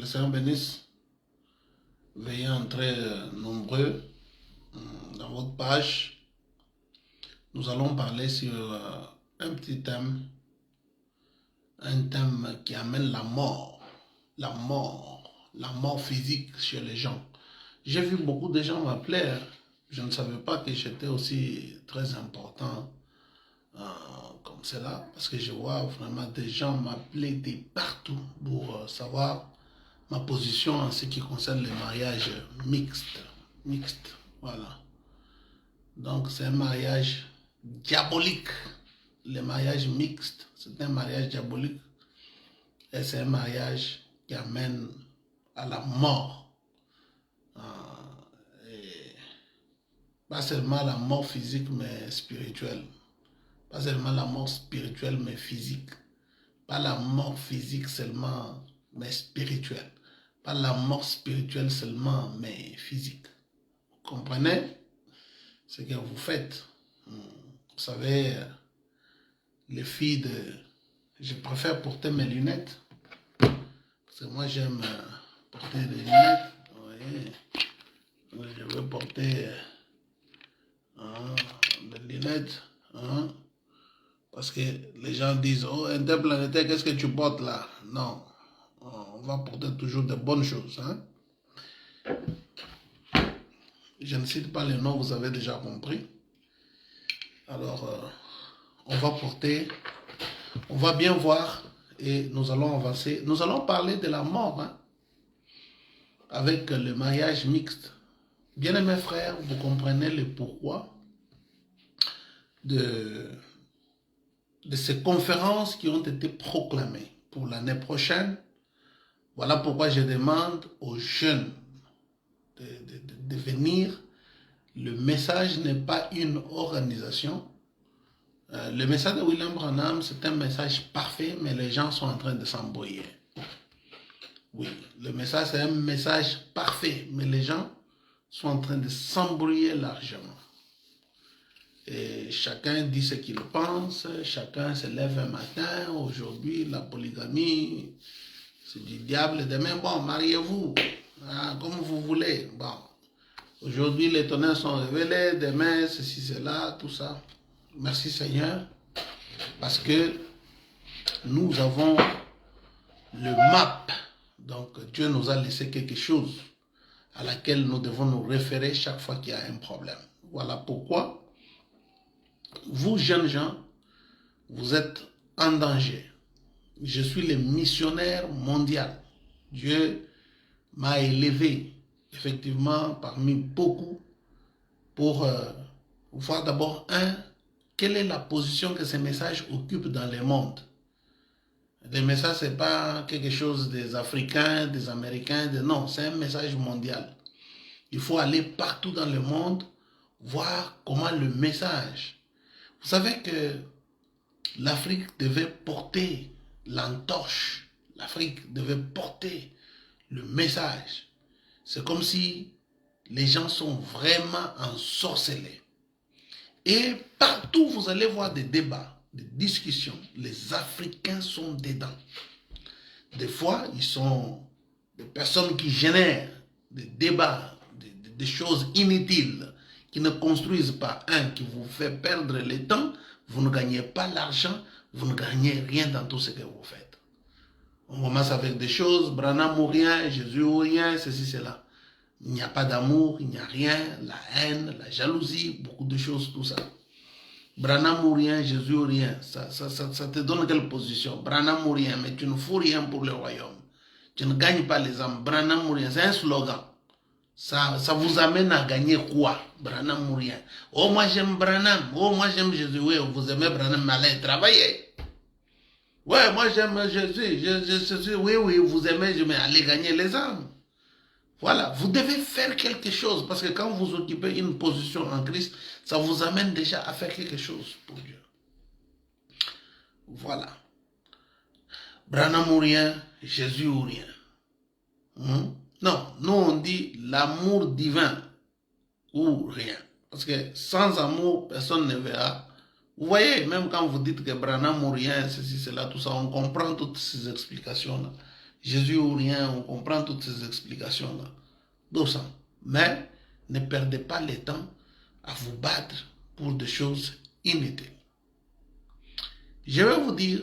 Seigneur bénisse. Veuillez entrer nombreux dans votre page. Nous allons parler sur un petit thème. Un thème qui amène la mort. La mort physique chez les gens. J'ai vu beaucoup de gens m'appeler. Je ne savais pas que j'étais aussi très important comme cela. Parce que je vois vraiment des gens m'appeler de partout pour savoir ma position en ce qui concerne les mariages mixtes. Voilà. Donc c'est un mariage diabolique. Le mariage mixte, c'est un mariage diabolique. Et c'est un mariage qui amène à la mort. Et pas seulement la mort physique, mais spirituelle. Pas seulement la mort spirituelle, mais physique. Pas la mort physique seulement, mais spirituelle. Pas la mort spirituelle seulement, mais physique. Vous comprenez ce que vous faites? Vous savez, les filles de... Je préfère porter mes lunettes. Parce que moi, j'aime porter des lunettes. Vous voyez, je veux porter des lunettes. Parce que les gens disent, oh, interplanétaire, qu'est-ce que tu portes là? Non, on va porter toujours de bonnes choses. Je ne cite pas les noms, vous avez déjà compris. Alors, on va porter, on va bien voir et nous allons avancer. Nous allons parler de la mort avec le mariage mixte. Bien-aimés frères, vous comprenez le pourquoi de ces conférences qui ont été proclamées pour l'année prochaine. Voilà pourquoi je demande aux jeunes de venir. Le message n'est pas une organisation. Le message de William Branham, c'est un message parfait, mais les gens sont en train de s'embrouiller. Oui, le message, c'est un message parfait, mais les gens sont en train de s'embrouiller largement. Et chacun dit ce qu'il pense, chacun se lève un matin. Aujourd'hui, la polygamie, c'est du diable. Demain, bon, mariez-vous, comme vous voulez. Bon, aujourd'hui, les tonnerres sont révélés, demain, ceci, cela, tout ça. Merci Seigneur, parce que nous avons le map. Donc, Dieu nous a laissé quelque chose à laquelle nous devons nous référer chaque fois qu'il y a un problème. Voilà pourquoi, vous jeunes gens, vous êtes en danger. Je suis le missionnaire mondial. Dieu m'a élevé, effectivement, parmi beaucoup, pour voir d'abord, quelle est la position que ces messages occupent dans le monde. Les messages, ce n'est pas quelque chose des Africains, des Américains, non, c'est un message mondial. Il faut aller partout dans le monde, voir comment le message... Vous savez que l'Afrique devait porter l'entorche, l'Afrique devait porter le message. C'est comme si les gens sont vraiment ensorcelés. Et partout, vous allez voir des débats, des discussions. Les Africains sont dedans. Des fois, ils sont des personnes qui génèrent des débats, des choses inutiles, qui ne construisent pas. Qui vous fait perdre le temps, vous ne gagnez pas l'argent, vous ne gagnez rien dans tout ce que vous faites. On commence avec des choses, Branham ou rien, Jésus ou rien, ceci, cela. Il n'y a pas d'amour, il n'y a rien, la haine, la jalousie, beaucoup de choses, tout ça. Branham ou rien, Jésus ou rien, ça te donne quelle position? Branham ou rien, mais tu ne fous rien pour le royaume. Tu ne gagnes pas les âmes. Branham ou rien, c'est un slogan. Ça vous amène à gagner quoi? Branham ou rien. Oh, moi j'aime Branham. Oh, moi j'aime Jésus. Oui, vous aimez Branham, mais allez travailler. Ouais, moi j'aime Jésus. Oui, vous aimez, mais allez gagner les âmes. Voilà, vous devez faire quelque chose parce que quand vous occupez une position en Christ, ça vous amène déjà à faire quelque chose pour Dieu. Voilà. Branham ou rien, Jésus ou rien. Non, nous on dit l'amour divin ou rien. Parce que sans amour, personne ne verra. Vous voyez, même quand vous dites que Branham ou rien, ceci, cela, tout ça, on comprend toutes ces explications-là. Jésus ou rien, on comprend toutes ces explications-là. D'autres, mais ne perdez pas le temps à vous battre pour des choses inutiles. Je vais vous dire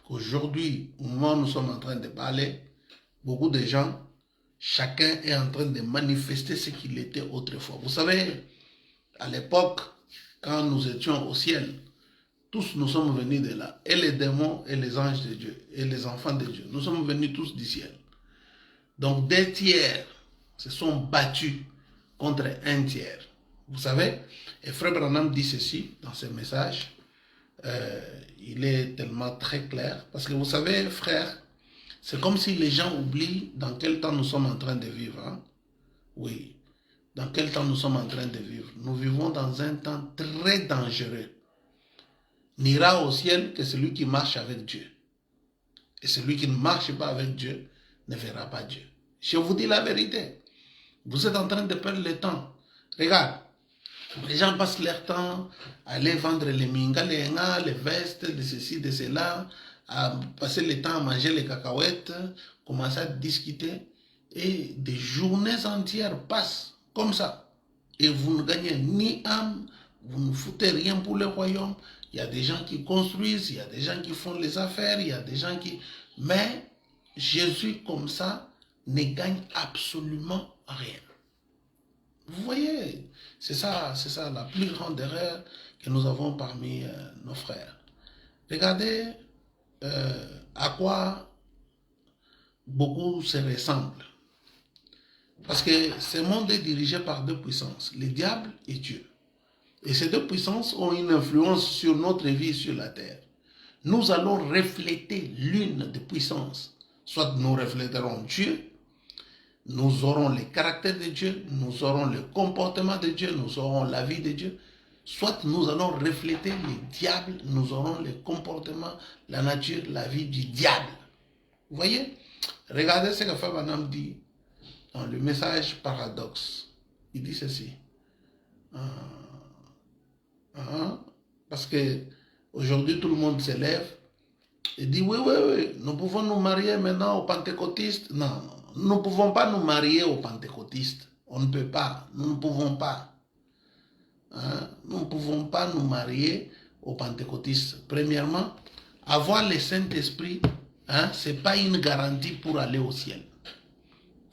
qu'aujourd'hui, au moment où nous sommes en train de parler, beaucoup de gens, chacun est en train de manifester ce qu'il était autrefois. Vous savez, à l'époque, quand nous étions au ciel, tous nous sommes venus de là, et les démons et les anges de Dieu, et les enfants de Dieu, nous sommes venus tous du ciel. Donc 2 tiers se sont battus contre 1 tiers. Vous savez, et Frère Branham dit ceci dans ses messages, il est tellement très clair, parce que vous savez, frère, c'est comme si les gens oublient dans quel temps nous sommes en train de vivre. Hein? Oui, dans quel temps nous sommes en train de vivre. Nous vivons dans un temps très dangereux. N'ira au ciel que celui qui marche avec Dieu. Et celui qui ne marche pas avec Dieu ne verra pas Dieu. Je vous dis la vérité. Vous êtes en train de perdre le temps. Regarde, les gens passent leur temps à aller vendre les mingas, les vestes, de ceci, de cela, à passer le temps à manger les cacahuètes, commencer à discuter. Et des journées entières passent comme ça. Et vous ne gagnez ni âme, vous ne foutez rien pour le royaume. Il y a des gens qui construisent, il y a des gens qui font les affaires, il y a des gens qui... Mais Jésus comme ça ne gagne absolument rien. Vous voyez, c'est ça la plus grande erreur que nous avons parmi nos frères. Regardez à quoi beaucoup se ressemblent. Parce que ce monde est dirigé par 2 puissances, le diable et Dieu. Et ces 2 puissances ont une influence sur notre vie sur la terre. Nous allons refléter l'une des puissances. Soit nous refléterons Dieu, nous aurons le caractère de Dieu, nous aurons le comportement de Dieu, nous aurons la vie de Dieu. Soit nous allons refléter le diable, nous aurons le comportement, la nature, la vie du diable. Vous voyez? Regardez ce que Frère Branham dit dans le message paradoxe. Il dit ceci. Parce que aujourd'hui tout le monde s'élève et dit oui, nous pouvons nous marier maintenant aux pentecôtistes. Non, nous ne pouvons pas nous marier aux pentecôtistes. On ne peut pas, nous ne pouvons pas. Nous ne pouvons pas nous marier aux pentecôtistes. Premièrement, avoir le Saint-Esprit, ce n'est pas une garantie pour aller au ciel.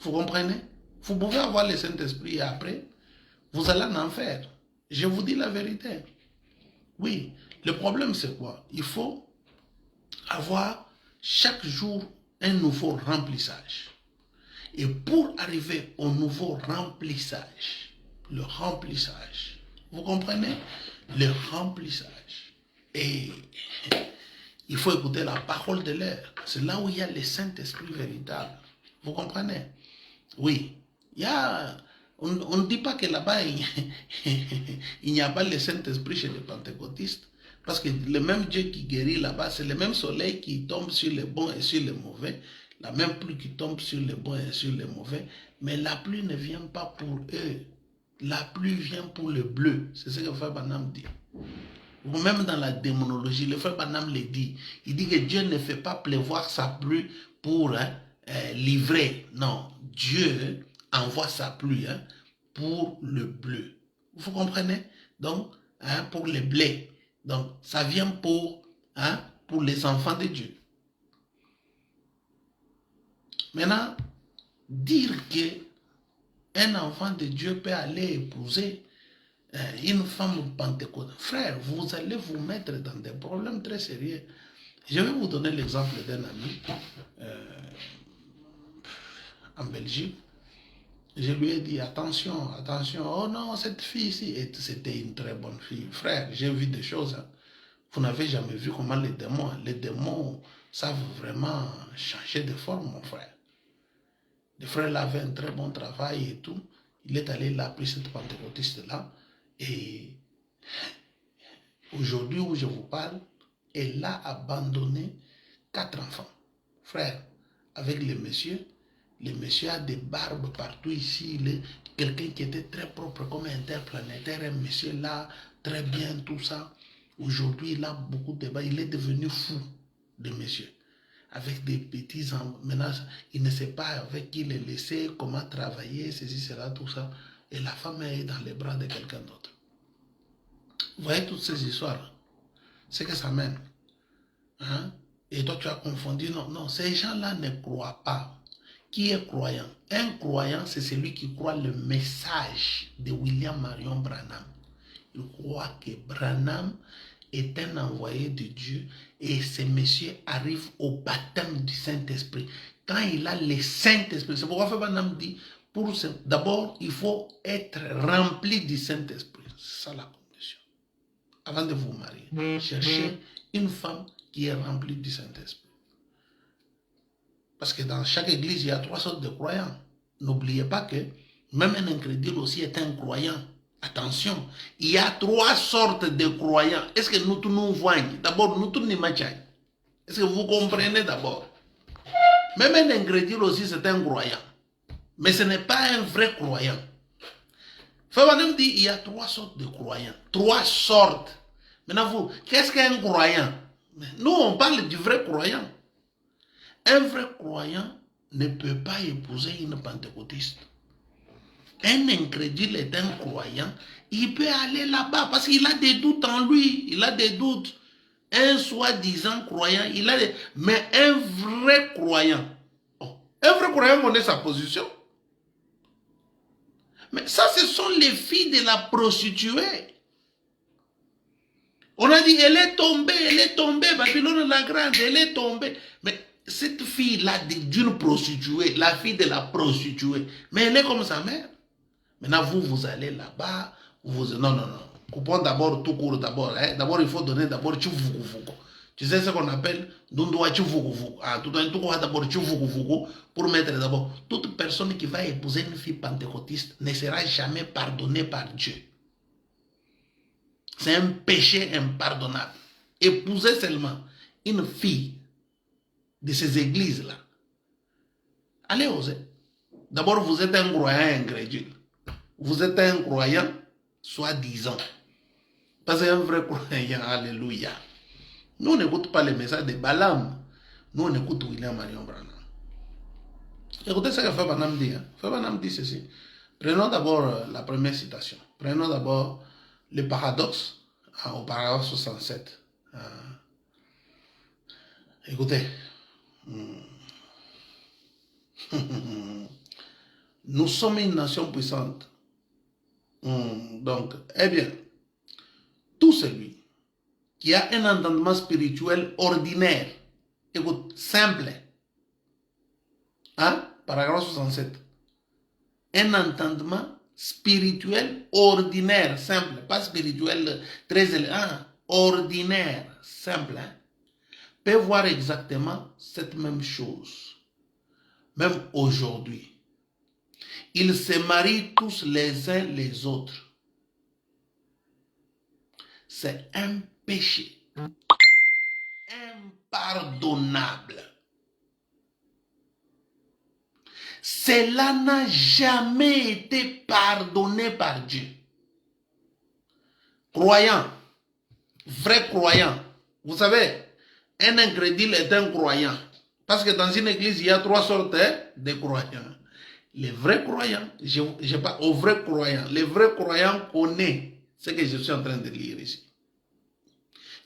Vous comprenez? Vous pouvez avoir le Saint-Esprit et après, vous allez en enfer. Je vous dis la vérité. Oui, le problème c'est quoi? Il faut avoir chaque jour un nouveau remplissage. Et pour arriver au nouveau remplissage, le remplissage, vous comprenez? Le remplissage. Et il faut écouter la parole de l'air. C'est là où il y a le Saint-Esprit véritable. Vous comprenez? Oui. Il y a... On ne dit pas que là-bas, il n'y a pas le Saint-Esprit chez les pentecôtistes. Parce que le même Dieu qui guérit là-bas, c'est le même soleil qui tombe sur les bons et sur les mauvais. La même pluie qui tombe sur les bons et sur les mauvais. Mais la pluie ne vient pas pour eux. La pluie vient pour le bleu. C'est ce que Frère Branham dit. Ou même dans la démonologie, le Frère Branham le dit. Il dit que Dieu ne fait pas pleuvoir sa pluie pour livrer. Non, Dieu envoie sa pluie pour le bleu. Vous comprenez? Donc, pour le blé. Donc, ça vient pour les enfants de Dieu. Maintenant, dire qu'un enfant de Dieu peut aller épouser une femme pentecôtiste, frère, vous allez vous mettre dans des problèmes très sérieux. Je vais vous donner l'exemple d'un ami en Belgique. Je lui ai dit, attention, oh non, cette fille-ci, c'était une très bonne fille. Frère, j'ai vu des choses. Vous n'avez jamais vu comment les démons savent vraiment changer de forme, mon frère. Le frère là avait un très bon travail et tout. Il est allé là, pris cette pentecôtiste-là. Et aujourd'hui où je vous parle, elle a abandonné 4 enfants. Frère, avec le monsieur a des barbes partout ici. Quelqu'un qui était très propre comme interplanétaire, un monsieur là, très bien, tout ça. Aujourd'hui, il a beaucoup de débats. Il est devenu fou, le monsieur. avec des petits ménages, il ne sait pas avec qui les laisser, comment travailler, ceci, cela, tout ça. Et la femme est dans les bras de quelqu'un d'autre. Vous voyez toutes ces histoires, c'est que ça mène. Hein? Et toi, tu as confondu. Non, non, ces gens-là ne croient pas. Qui est croyant? Un croyant, c'est celui qui croit le message de William Marion Branham. Il croit que Branham est un envoyé de Dieu et ce monsieur arrive au baptême du Saint-Esprit. Quand il a le Saint-Esprit, c'est pourquoi Branham dit, d'abord, il faut être rempli du Saint-Esprit. C'est ça la condition. Avant de vous marier, cherchez une femme qui est remplie du Saint-Esprit. Parce que dans chaque église, il y a 3 sortes de croyants. N'oubliez pas que même un incrédule aussi est un croyant. Attention, il y a 3 sortes de croyants. Est-ce que nous tous nous voyons? D'abord, nous tous nous matchons. Est-ce que vous comprenez d'abord? Même un incrédule aussi, c'est un croyant. Mais ce n'est pas un vrai croyant. Fabanem dit il y a 3 sortes de croyants. 3 sortes. Maintenant, vous, qu'est-ce qu'un croyant? Nous, on parle du vrai croyant. Un vrai croyant ne peut pas épouser une pentecôtiste. Un incrédule est un croyant, il peut aller là-bas parce qu'il a des doutes en lui, il a des doutes. Un soi-disant croyant, il a des... Mais un vrai croyant, un vrai croyant connaît sa position. Mais ça, ce sont les filles de la prostituée. On a dit, elle est tombée, Babylone la grande, elle est tombée. Mais cette fille-là d'une prostituée, la fille de la prostituée, mais elle est comme sa mère. Maintenant, vous allez là-bas, non. Coupons d'abord tout court d'abord. Hein. D'abord, il faut donner d'abord tchouvoukouvouk. Tu sais ce qu'on appelle Dundoua tchouvoukouvouk. Ah, tout d'abord tchouvoukouvouk pour mettre d'abord. Toute personne qui va épouser une fille pentecôtiste ne sera jamais pardonnée par Dieu. C'est un péché impardonnable. Épouser seulement une fille de ces églises-là. Allez oser. D'abord, vous êtes un croyant incrédule. Vous êtes un croyant, soi-disant. Parce qu'un vrai croyant, alléluia. Nous, on n'écoute pas les messages de Balaam. Nous, on écoute William Marion Branham. Écoutez ce que Frère Branham dit. Frère Branham dit ceci. Prenons d'abord la première citation. Prenons d'abord le paradoxe au paragraphe 67. Écoutez. Nous sommes une nation puissante. Donc, eh bien, tout celui qui a un entendement spirituel ordinaire, écoute, simple, hein, paragraphe 67, un entendement spirituel ordinaire, simple, pas spirituel très élevé, ordinaire, simple, hein, peut voir exactement cette même chose, même aujourd'hui. Ils se marient tous les uns les autres. C'est un péché impardonnable. Cela n'a jamais été pardonné par Dieu. Croyant, vrai croyant. Vous savez, un incrédule est un croyant. Parce que dans une église, il y a 3 sortes de croyants. Les vrais croyants, je parle aux vrais croyants. Les vrais croyants connaissent ce que je suis en train de lire ici.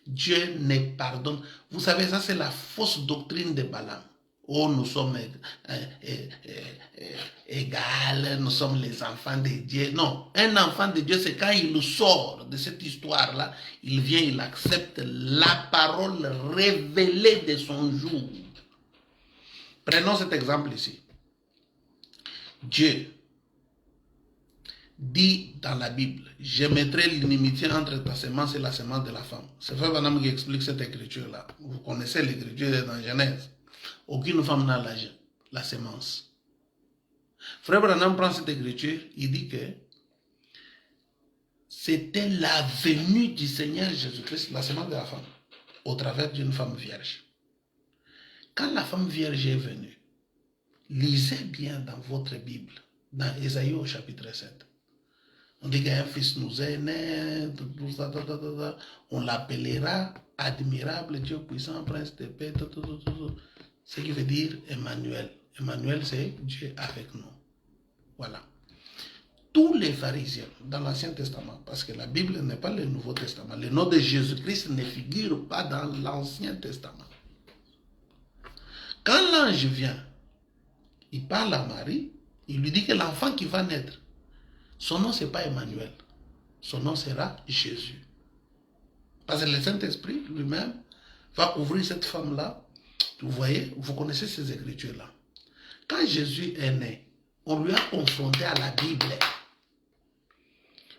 Dieu ne pardonne. Vous savez, ça c'est la fausse doctrine de Balaam. Oh, nous sommes égales, nous sommes les enfants de Dieu. Non, un enfant de Dieu, c'est quand il sort de cette histoire-là, il vient, il accepte la parole révélée de son jour. Prenons cet exemple ici. Dieu dit dans la Bible, je mettrai l'inimitié entre ta semence et la semence de la femme. C'est Frère Branham qui explique cette écriture-là. Vous connaissez l'écriture dans Genèse. Aucune femme n'a la semence. Frère Branham prend cette écriture, il dit que c'était la venue du Seigneur Jésus-Christ, la semence de la femme, au travers d'une femme vierge. Quand la femme vierge est venue, lisez bien dans votre Bible, dans Ésaïe au chapitre 7. On dit qu'un fils nous est né, on l'appellera admirable, Dieu puissant, prince de paix, Ce qui veut dire Emmanuel. Emmanuel, c'est Dieu avec nous. Voilà. Tous les pharisiens dans l'Ancien Testament, parce que la Bible n'est pas le Nouveau Testament, le nom de Jésus-Christ ne figure pas dans l'Ancien Testament. Quand l'ange vient, il parle à Marie, il lui dit que l'enfant qui va naître, son nom, ce n'est pas Emmanuel, son nom sera Jésus. Parce que le Saint-Esprit lui-même va ouvrir cette femme-là. Vous voyez, vous connaissez ces écritures-là. Quand Jésus est né, on lui a confronté à la Bible.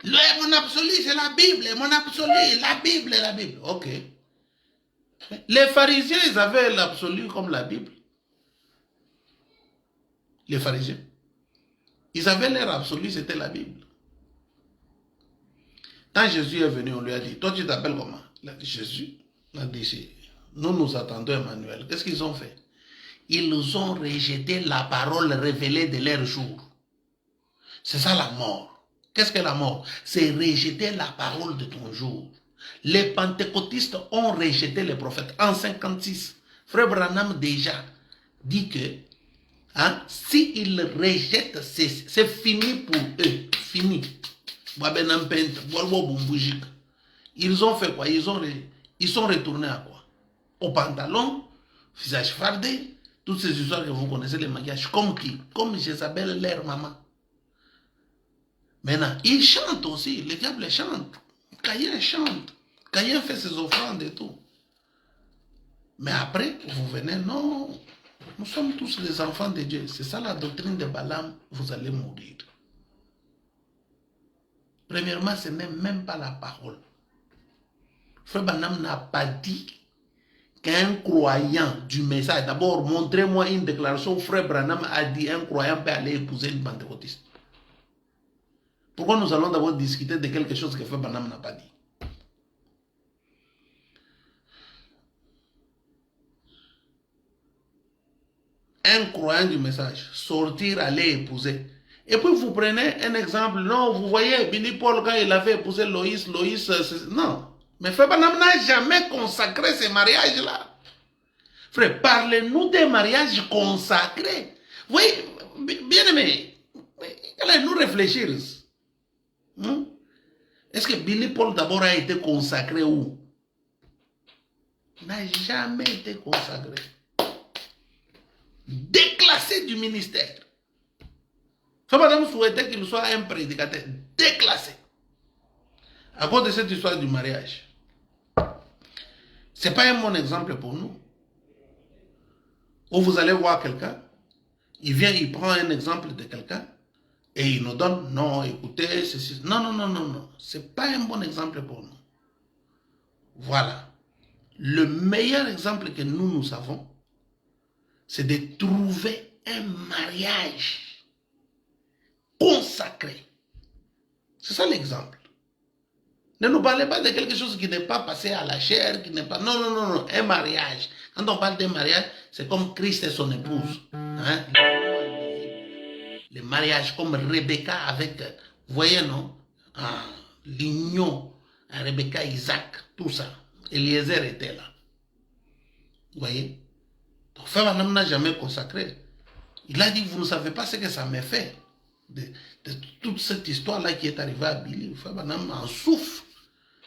Mon absolu, c'est la Bible. Mon absolu, la Bible, la Bible. Ok. Les pharisiens, ils avaient l'absolu comme la Bible. Les pharisiens. Ils avaient leur absolu, c'était la Bible. Quand Jésus est venu, on lui a dit, toi tu t'appelles comment? Il a dit Jésus. Il a dit, nous nous attendons Emmanuel. Qu'est-ce qu'ils ont fait? Ils ont rejeté la parole révélée de leur jour. C'est ça la mort. Qu'est-ce que la mort? C'est rejeter la parole de ton jour. Les pentecôtistes ont rejeté les prophètes. En 56, Frère Branham déjà dit que s'ils rejettent, c'est fini pour eux. Fini. Ils ont fait quoi? Ils sont retournés à quoi? Au pantalon, visage fardé, toutes ces histoires que vous connaissez, les maquillages. Comme qui? Comme Jézabel, leur maman. Maintenant, ils chantent aussi. Le diable chante. Caïn chante. Caïn fait ses offrandes et tout. Mais après, vous venez, non. Nous sommes tous les enfants de Dieu. C'est ça la doctrine de Balaam. Vous allez mourir. Premièrement, ce n'est même pas la parole. Frère Balaam n'a pas dit qu'un croyant du message. D'abord, montrez-moi une déclaration où Frère Branham a dit un croyant peut aller épouser une pentecôtiste. Pourquoi nous allons d'abord discuter de quelque chose que Frère Branham n'a pas dit? Un croyant du message, sortir, aller épouser. Et puis vous prenez un exemple, non, vous voyez, Billy Paul, quand il avait épousé Loïs, non. Mais Frère Branham n'a jamais consacré ces mariages-là. Frère, parlez-nous des mariages consacrés. Oui, bien aimé, allez-nous réfléchir. Est-ce que Billy Paul d'abord a été consacré où? Il n'a jamais été consacré. Déclassé du ministère. Frère Madame souhaitait qu'il soit un prédicateur déclassé. À cause de cette histoire du mariage. Ce n'est pas un bon exemple pour nous. Où vous allez voir quelqu'un, il vient, il prend un exemple de quelqu'un, et il nous donne, non, écoutez, ceci. Non, non, non, non, non. Ce n'est pas un bon exemple pour nous. Voilà. Le meilleur exemple que nous avons, c'est de trouver un mariage consacré. C'est ça l'exemple. Ne nous parlez pas de quelque chose qui n'est pas passé à la chair, qui n'est pas... Non, non, non, non, un mariage. Quand on parle d'un mariage, c'est comme Christ et son épouse. Hein? Le mariage comme Rebecca avec, vous voyez, non? L'union, Rebecca, Isaac, tout ça. Eliezer était là. Vous voyez? Donc, Frère Branham n'a jamais consacré. Il a dit, vous ne savez pas ce que ça m'a fait. De toute cette histoire-là qui est arrivée à Billy. Frère Branham en souffre.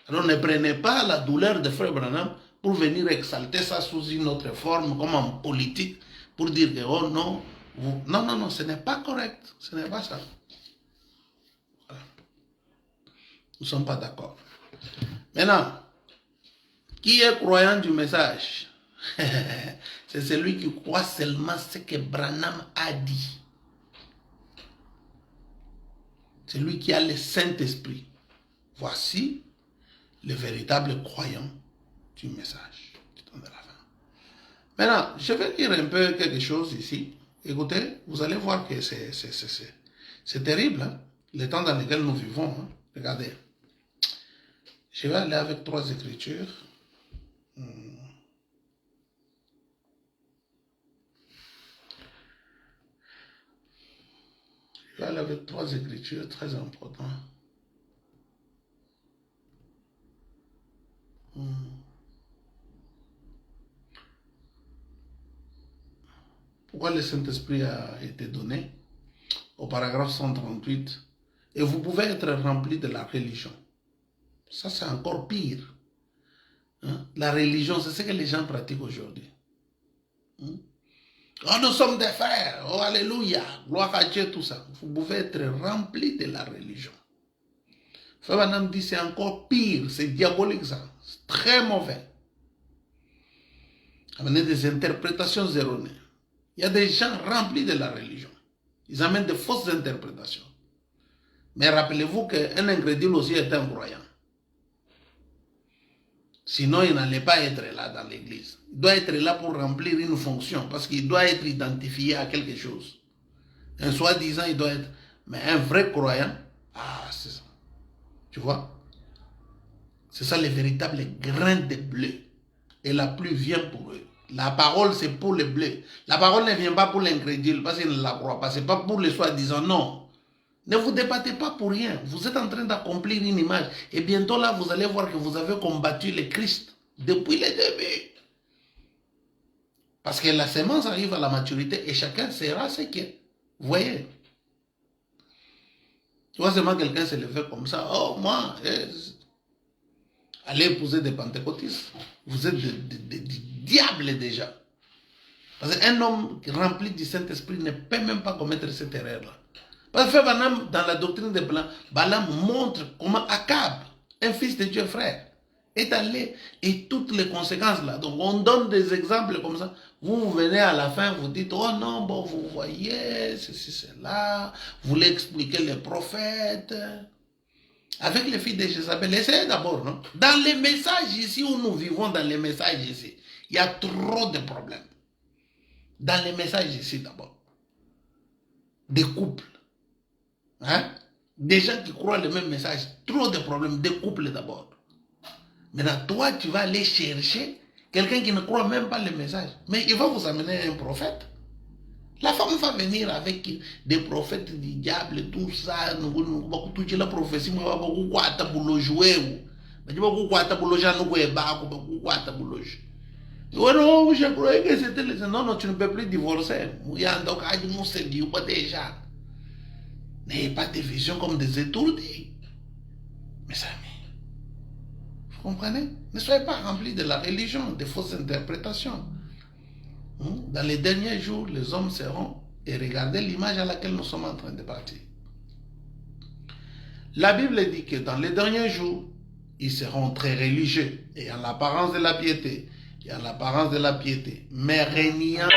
Alors ne prenez pas la douleur de Frère Branham pour venir exalter ça sous une autre forme, comme en politique, pour dire que, oh non, non, non, non, ce n'est pas correct. Ce n'est pas ça. Voilà. Nous ne sommes pas d'accord. Maintenant, qui est croyant du message? C'est celui qui croit seulement ce que Branham a dit. C'est lui qui a le Saint-Esprit. Voici le véritable croyant du message. Maintenant, je vais dire un peu quelque chose ici. Écoutez, vous allez voir que c'est terrible, hein? Le temps dans lequel nous vivons. Hein? Regardez. Je vais aller avec 3 écritures. Je vais aller avec 3 écritures très importantes. pourquoi le Saint-Esprit a été donné au paragraphe 138. Et vous pouvez être rempli de la religion. Ça, c'est encore pire. Hein? La religion, c'est ce que les gens pratiquent aujourd'hui. Hein? Oh, nous sommes des frères. Oh, alléluia. Gloire à Dieu, tout ça. Vous pouvez être rempli de la religion. Frère Branham dit c'est encore pire. C'est diabolique, ça. C'est très mauvais. Amener des interprétations erronées. Il y a des gens remplis de la religion. Ils amènent de fausses interprétations. Mais rappelez-vous qu'un incrédule aussi est un croyant. Sinon, il n'allait pas être là dans l'église. Il doit être là pour remplir une fonction, parce qu'il doit être identifié à quelque chose. Un soi-disant, il doit être... Mais un vrai croyant, ah, c'est ça. Tu vois? C'est ça les véritables grains de blé. Et la pluie vient pour eux. La parole, c'est pour les blés. La parole ne vient pas pour l'incrédule, parce qu'il ne la croit pas. Ce n'est pas pour les soi-disant, non. Ne vous débattez pas pour rien. Vous êtes en train d'accomplir une image. Et bientôt là, vous allez voir que vous avez combattu le Christ depuis le début. Parce que la sémence arrive à la maturité et chacun sera ce qu'il est. Vous voyez? Tu vois seulement quelqu'un se lever comme ça. Oh, moi, allez épouser des pentecôtistes. Vous êtes des diables déjà. Parce qu'un homme rempli du Saint-Esprit ne peut même pas commettre cette erreur-là. Parce que Balaam, dans la doctrine de Balaam montre comment Akab, un fils de Dieu frère, est allé et toutes les conséquences là. Donc on donne des exemples comme ça. Vous venez à la fin, vous dites, oh non, bon, vous voyez, ceci, cela. Vous voulez expliquer les prophètes. Avec les filles de Jézabel, essayez d'abord, non? Dans les messages ici où nous vivons, dans les messages ici, il y a trop de problèmes. Dans les messages ici d'abord. Des couples. Hein? Des gens qui croient le même message, trop de problèmes, des couples d'abord. Maintenant, toi, tu vas aller chercher quelqu'un qui ne croit même pas le message. Mais il va vous amener un prophète. La femme va venir avec des prophètes du diable, tout ça. Toute la prophétie, je croyais que c'était les... Non, non, tu ne peux plus divorcer. Déjà. N'ayez pas de vision comme des étourdis. Mes amis, vous comprenez? Ne soyez pas remplis de la religion, de fausses interprétations. Dans les derniers jours, les hommes seront, et regardez l'image à laquelle nous sommes en train de partir. La Bible dit que dans les derniers jours, ils seront très religieux, ayant l'apparence de la piété, mais régnant.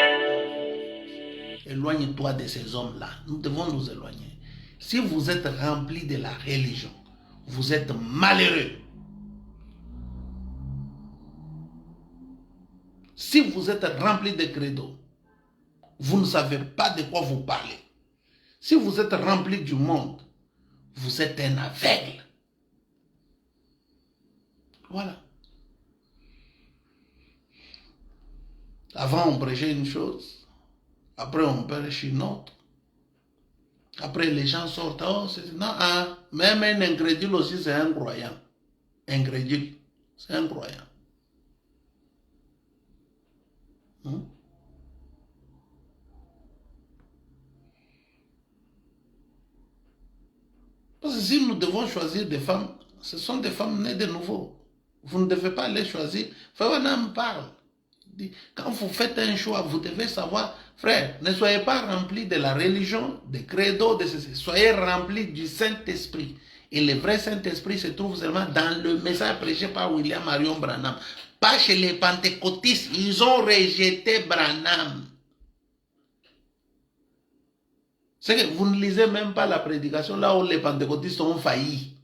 Éloigne-toi de ces hommes-là. Nous devons nous éloigner. Si vous êtes rempli de la religion, vous êtes malheureux. Si vous êtes rempli de credo, vous ne savez pas de quoi vous parlez. Si vous êtes rempli du monde, vous êtes un aveugle. Voilà. Avant, on prêchait une chose. Après, on prêche une autre. Après, les gens sortent. Oh, c'est... Non, hein. Même un incrédule aussi, c'est un croyant. Incrédule, c'est un croyant. Parce que si nous devons choisir des femmes, ce sont des femmes nées de nouveau. Vous ne devez pas les choisir. Frère Branham parle. Quand vous faites un choix, vous devez savoir, frère, ne soyez pas remplis de la religion, des credos, de ceci. Soyez remplis du Saint-Esprit. Et le vrai Saint-Esprit se trouve seulement dans le message prêché par William Marion Branham. Pas chez les pentecôtistes. Ils ont rejeté Branham. C'est que vous ne lisez même pas la prédication là où les pentecôtistes ont failli.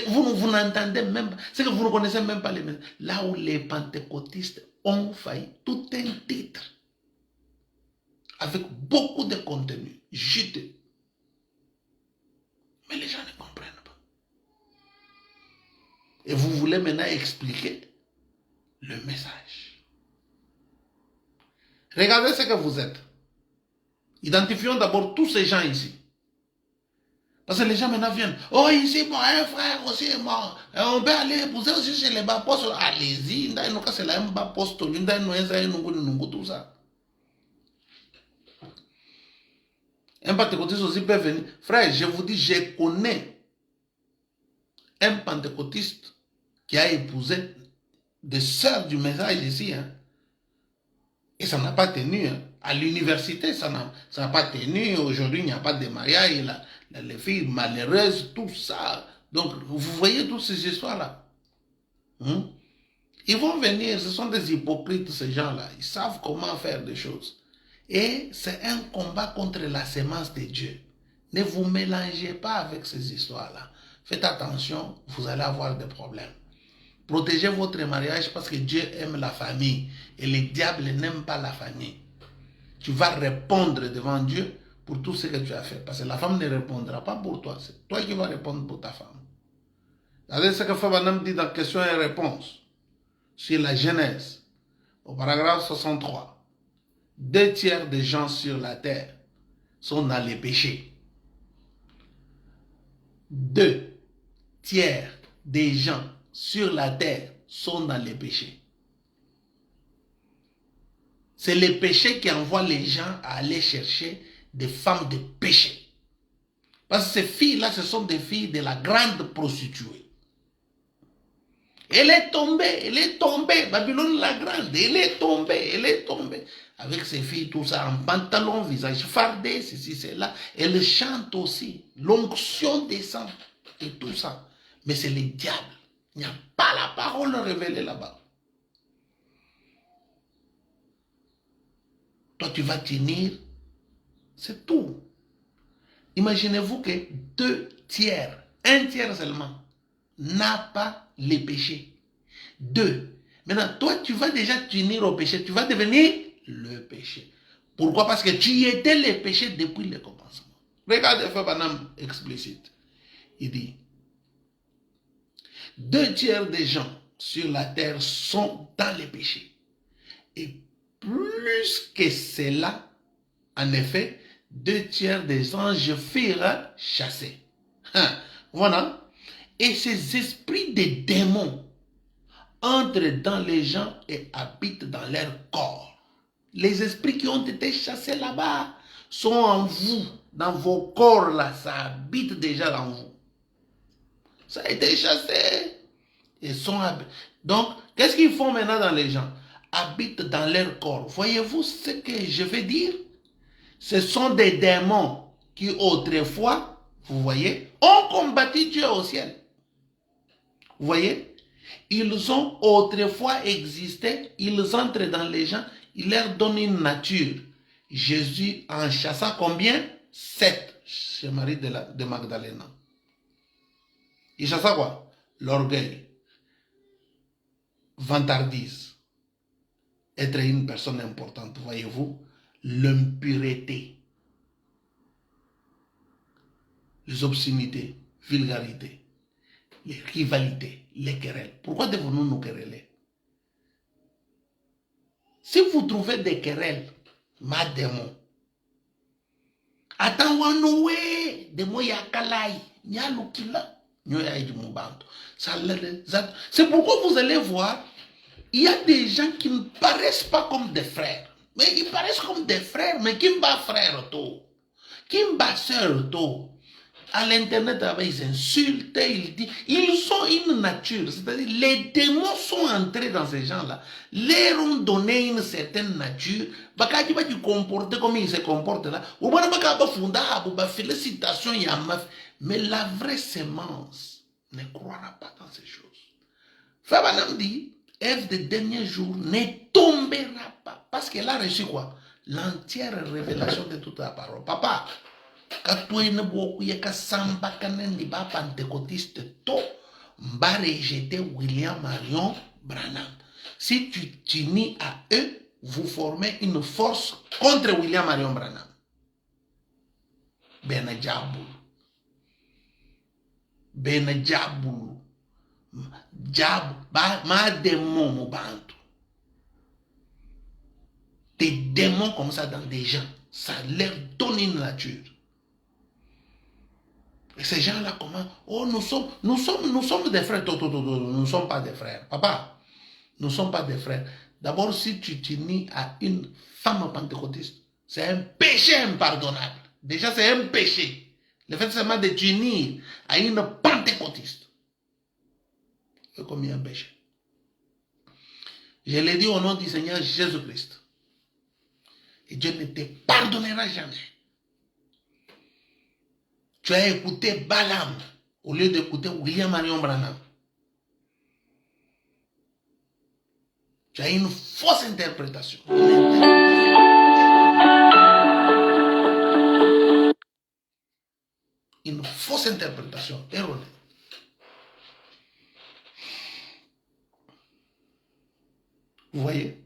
Vous n'entendez même pas. C'est que vous ne connaissez même pas les messages. Là où les pentecôtistes ont failli. Tout un titre. Avec beaucoup de contenu. Juteux. Mais les gens ne comprennent pas. Et vous voulez maintenant expliquer le message. Regardez ce que vous êtes. Identifions d'abord tous ces gens ici. Parce que les gens maintenant viennent. Oh, ici, mon un frère aussi est mort. On peut aller épouser aussi chez les apôtres. Allez-y, c'est la apôtre. Tout ça. Un pentecôtiste aussi peut venir. Frère, je vous dis, je connais un pentecôtiste qui a épousé des sœurs du message ici. Hein. Et ça n'a pas tenu. Hein. À l'université, ça n'a pas tenu. Aujourd'hui, il n'y a pas de mariage. Les filles malheureuses, tout ça. Donc, vous voyez toutes ces histoires-là. Hein? Ils vont venir, ce sont des hypocrites, ces gens-là. Ils savent comment faire des choses. Et c'est un combat contre la sémence de Dieu. Ne vous mélangez pas avec ces histoires-là. Faites attention, vous allez avoir des problèmes. Protégez votre mariage parce que Dieu aime la famille. Et le diable n'aime pas la famille. Tu vas répondre devant Dieu pour tout ce que tu as fait. Parce que la femme ne répondra pas pour toi. C'est toi qui vas répondre pour ta femme. Regardez ce que Fabanam dit dans question et réponse. Sur la Genèse, au paragraphe 63. 2 tiers des gens sur la terre sont dans les péchés. 2 tiers des gens sur la terre sont dans les péchés. C'est les péchés qui envoient les gens à aller chercher des femmes de péché. Parce que ces filles-là, ce sont des filles de la grande prostituée. Elle est tombée, Babylone la grande, elle est tombée. Avec ses filles, tout ça, en pantalon, visage fardé, ceci, cela. Elle chante aussi, l'onction descend et tout ça. Mais c'est le diable. Il n'y a pas la parole révélée là-bas. Toi, tu vas tenir, c'est tout. Imaginez-vous que 2 tiers, 1 tiers seulement, n'a pas les péchés. 2. Maintenant, toi, tu vas déjà tenir au péché. Tu vas devenir le péché. Pourquoi? Parce que tu étais le péché depuis le commencement. Regardez Fabanam explicite. Il dit, 2 tiers des gens sur la terre sont dans les péchés. Et plus que cela, en effet, 2 tiers des anges furent chassés. Voilà. Et ces esprits de démons entrent dans les gens et habitent dans leur corps. Les esprits qui ont été chassés là-bas sont en vous, dans vos corps là, ça habite déjà dans vous. Ça a été chassé. Ils sont donc, qu'est-ce qu'ils font maintenant dans les gens? Habitent dans leur corps. Voyez-vous ce que je veux dire? Ce sont des démons qui autrefois, vous voyez, ont combattu Dieu au ciel. Vous voyez? Ils ont autrefois existé, ils entrent dans les gens, ils leur donnent une nature. Jésus en chassa combien? 7 chez Marie de Magdalene. Il chassa quoi? L'orgueil, vantardise, être une personne importante, voyez-vous, l'impureté, les obscénités, vulgarité, les rivalités, les querelles. Pourquoi devons-nous nous quereller? Si vous trouvez des querelles, ma démon, attends-nous, de moi yakalai, nyalukila, c'est pourquoi vous allez voir, il y a des gens qui ne paraissent pas comme des frères, mais ils paraissent comme des frères, mais qui ne sont frères, qui ne sont sœurs, à l'internet, ils insultent, ils ont une nature, c'est-à-dire les démons sont entrés dans ces gens-là, leur ont donné une certaine nature, tu vas te comporter comme ils se comportent là, félicitations, mais la vraie sémence ne croira pas dans ces choses. Fabanam dit, Ève des derniers jours ne tombera pas, parce qu'elle a reçu quoi? L'entière révélation de toute la parole. Papa, katouine boku yeka samba kanen di ba pentecôtiste to mba rejeter William Marion Branham. Si tu t'unis à eux, vous formez une force contre William Marion Branham. Benajabul. Jab, ma démon mo bantu. Des démons comme ça dans des gens, ça leur donne une nature. Et ces gens-là, comment? Oh, nous sommes des frères. Nous ne sommes pas des frères. Papa, nous ne sommes pas des frères. D'abord, si tu t'unis à une femme pentecôtiste, c'est un péché impardonnable. Déjà, c'est un péché. Le fait seulement de t'unir à une pentecôtiste. C'est comme un péché. Je l'ai dit au nom du Seigneur Jésus-Christ. Et Dieu ne te pardonnera jamais. Tu as écouté Balaam au lieu d'écouter William Marion Branham. Tu as une fausse interprétation. Une fausse interprétation erronée. Vous voyez?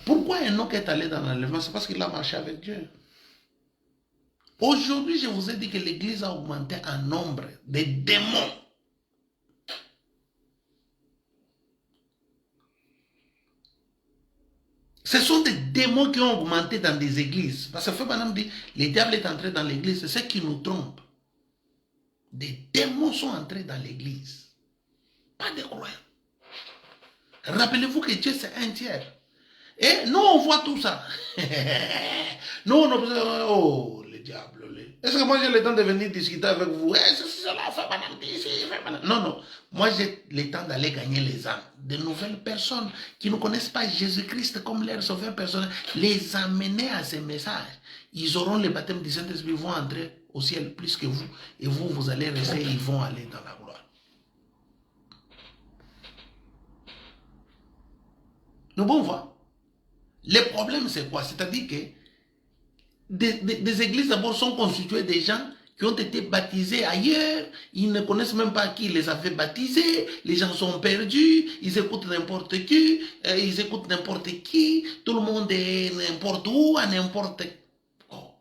Pourquoi Enoch est allé dans l'enlèvement? C'est parce qu'il a marché avec Dieu. Aujourd'hui, je vous ai dit que l'église a augmenté en nombre de démons. Ce sont des démons qui ont augmenté dans des églises. Parce que Frère Branham dit, le diable est entré dans l'église, c'est ce qui nous trompe. Des démons sont entrés dans l'église. Pas de croyants. Rappelez-vous que Dieu c'est un tiers. Et nous on voit tout ça. Nous on observe, oh le diable. Est-ce que moi j'ai le temps de venir discuter avec vous? C'est cela, Frère Branham dit ici, Frère Branham. Non, non. Moi j'ai le temps d'aller gagner les âmes. De nouvelles personnes qui ne connaissent pas Jésus-Christ comme leur sauveur personnel. Les amener à ces messages. Ils auront le baptême du Saint-Esprit, ils vont entrer au ciel plus que vous. Et vous, vous allez rester, ils vont aller dans la gloire. Nous pouvons voir. Le problème, c'est quoi? C'est-à-dire que des églises d'abord sont constituées des gens qui ont été baptisés ailleurs. Ils ne connaissent même pas qui les avait baptisés. Les gens sont perdus. Ils écoutent n'importe qui. Ils écoutent n'importe qui. Tout le monde est n'importe où, à n'importe quoi. Oh.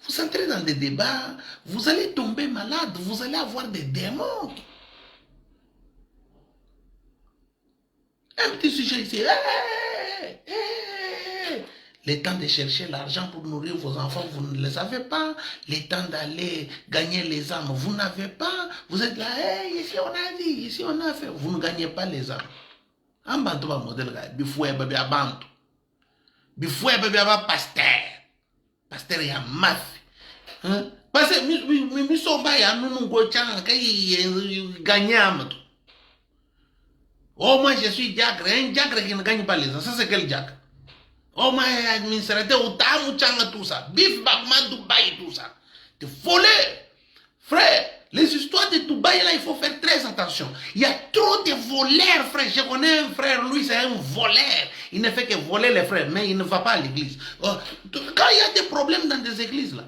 Vous entrez dans des débats. Vous allez tomber malade. Vous allez avoir des démons. Un petit sujet ici. Hey, hey. Le temps de chercher l'argent pour nourrir vos enfants, vous ne les avez pas. Le temps d'aller gagner les âmes, vous n'avez pas. Vous êtes là, hey, ici on a dit, ici on a fait. Vous ne gagnez pas les âmes. En bantu ba modèle gars, bifoué bébé à bantu. Bifoué bébé à pasteur. Pasteur ya mafi. Hein? Parce que mi somba ya nous go changa kay gagner âme. Oh, moi je suis diacre, un diacre qui ne gagne pas les âmes. Ça c'est quel diacre? Oh, moi, administrateur, tout ça. Bif, Bagman, Dubaï, tout ça. De voler. Frère, les histoires de Dubaï, là, il faut faire très attention. Il y a trop de voleurs, frère. Je connais un frère, lui, c'est un voleur. Il ne fait que voler les frères, mais il ne va pas à l'église. Quand il y a des problèmes dans des églises, là,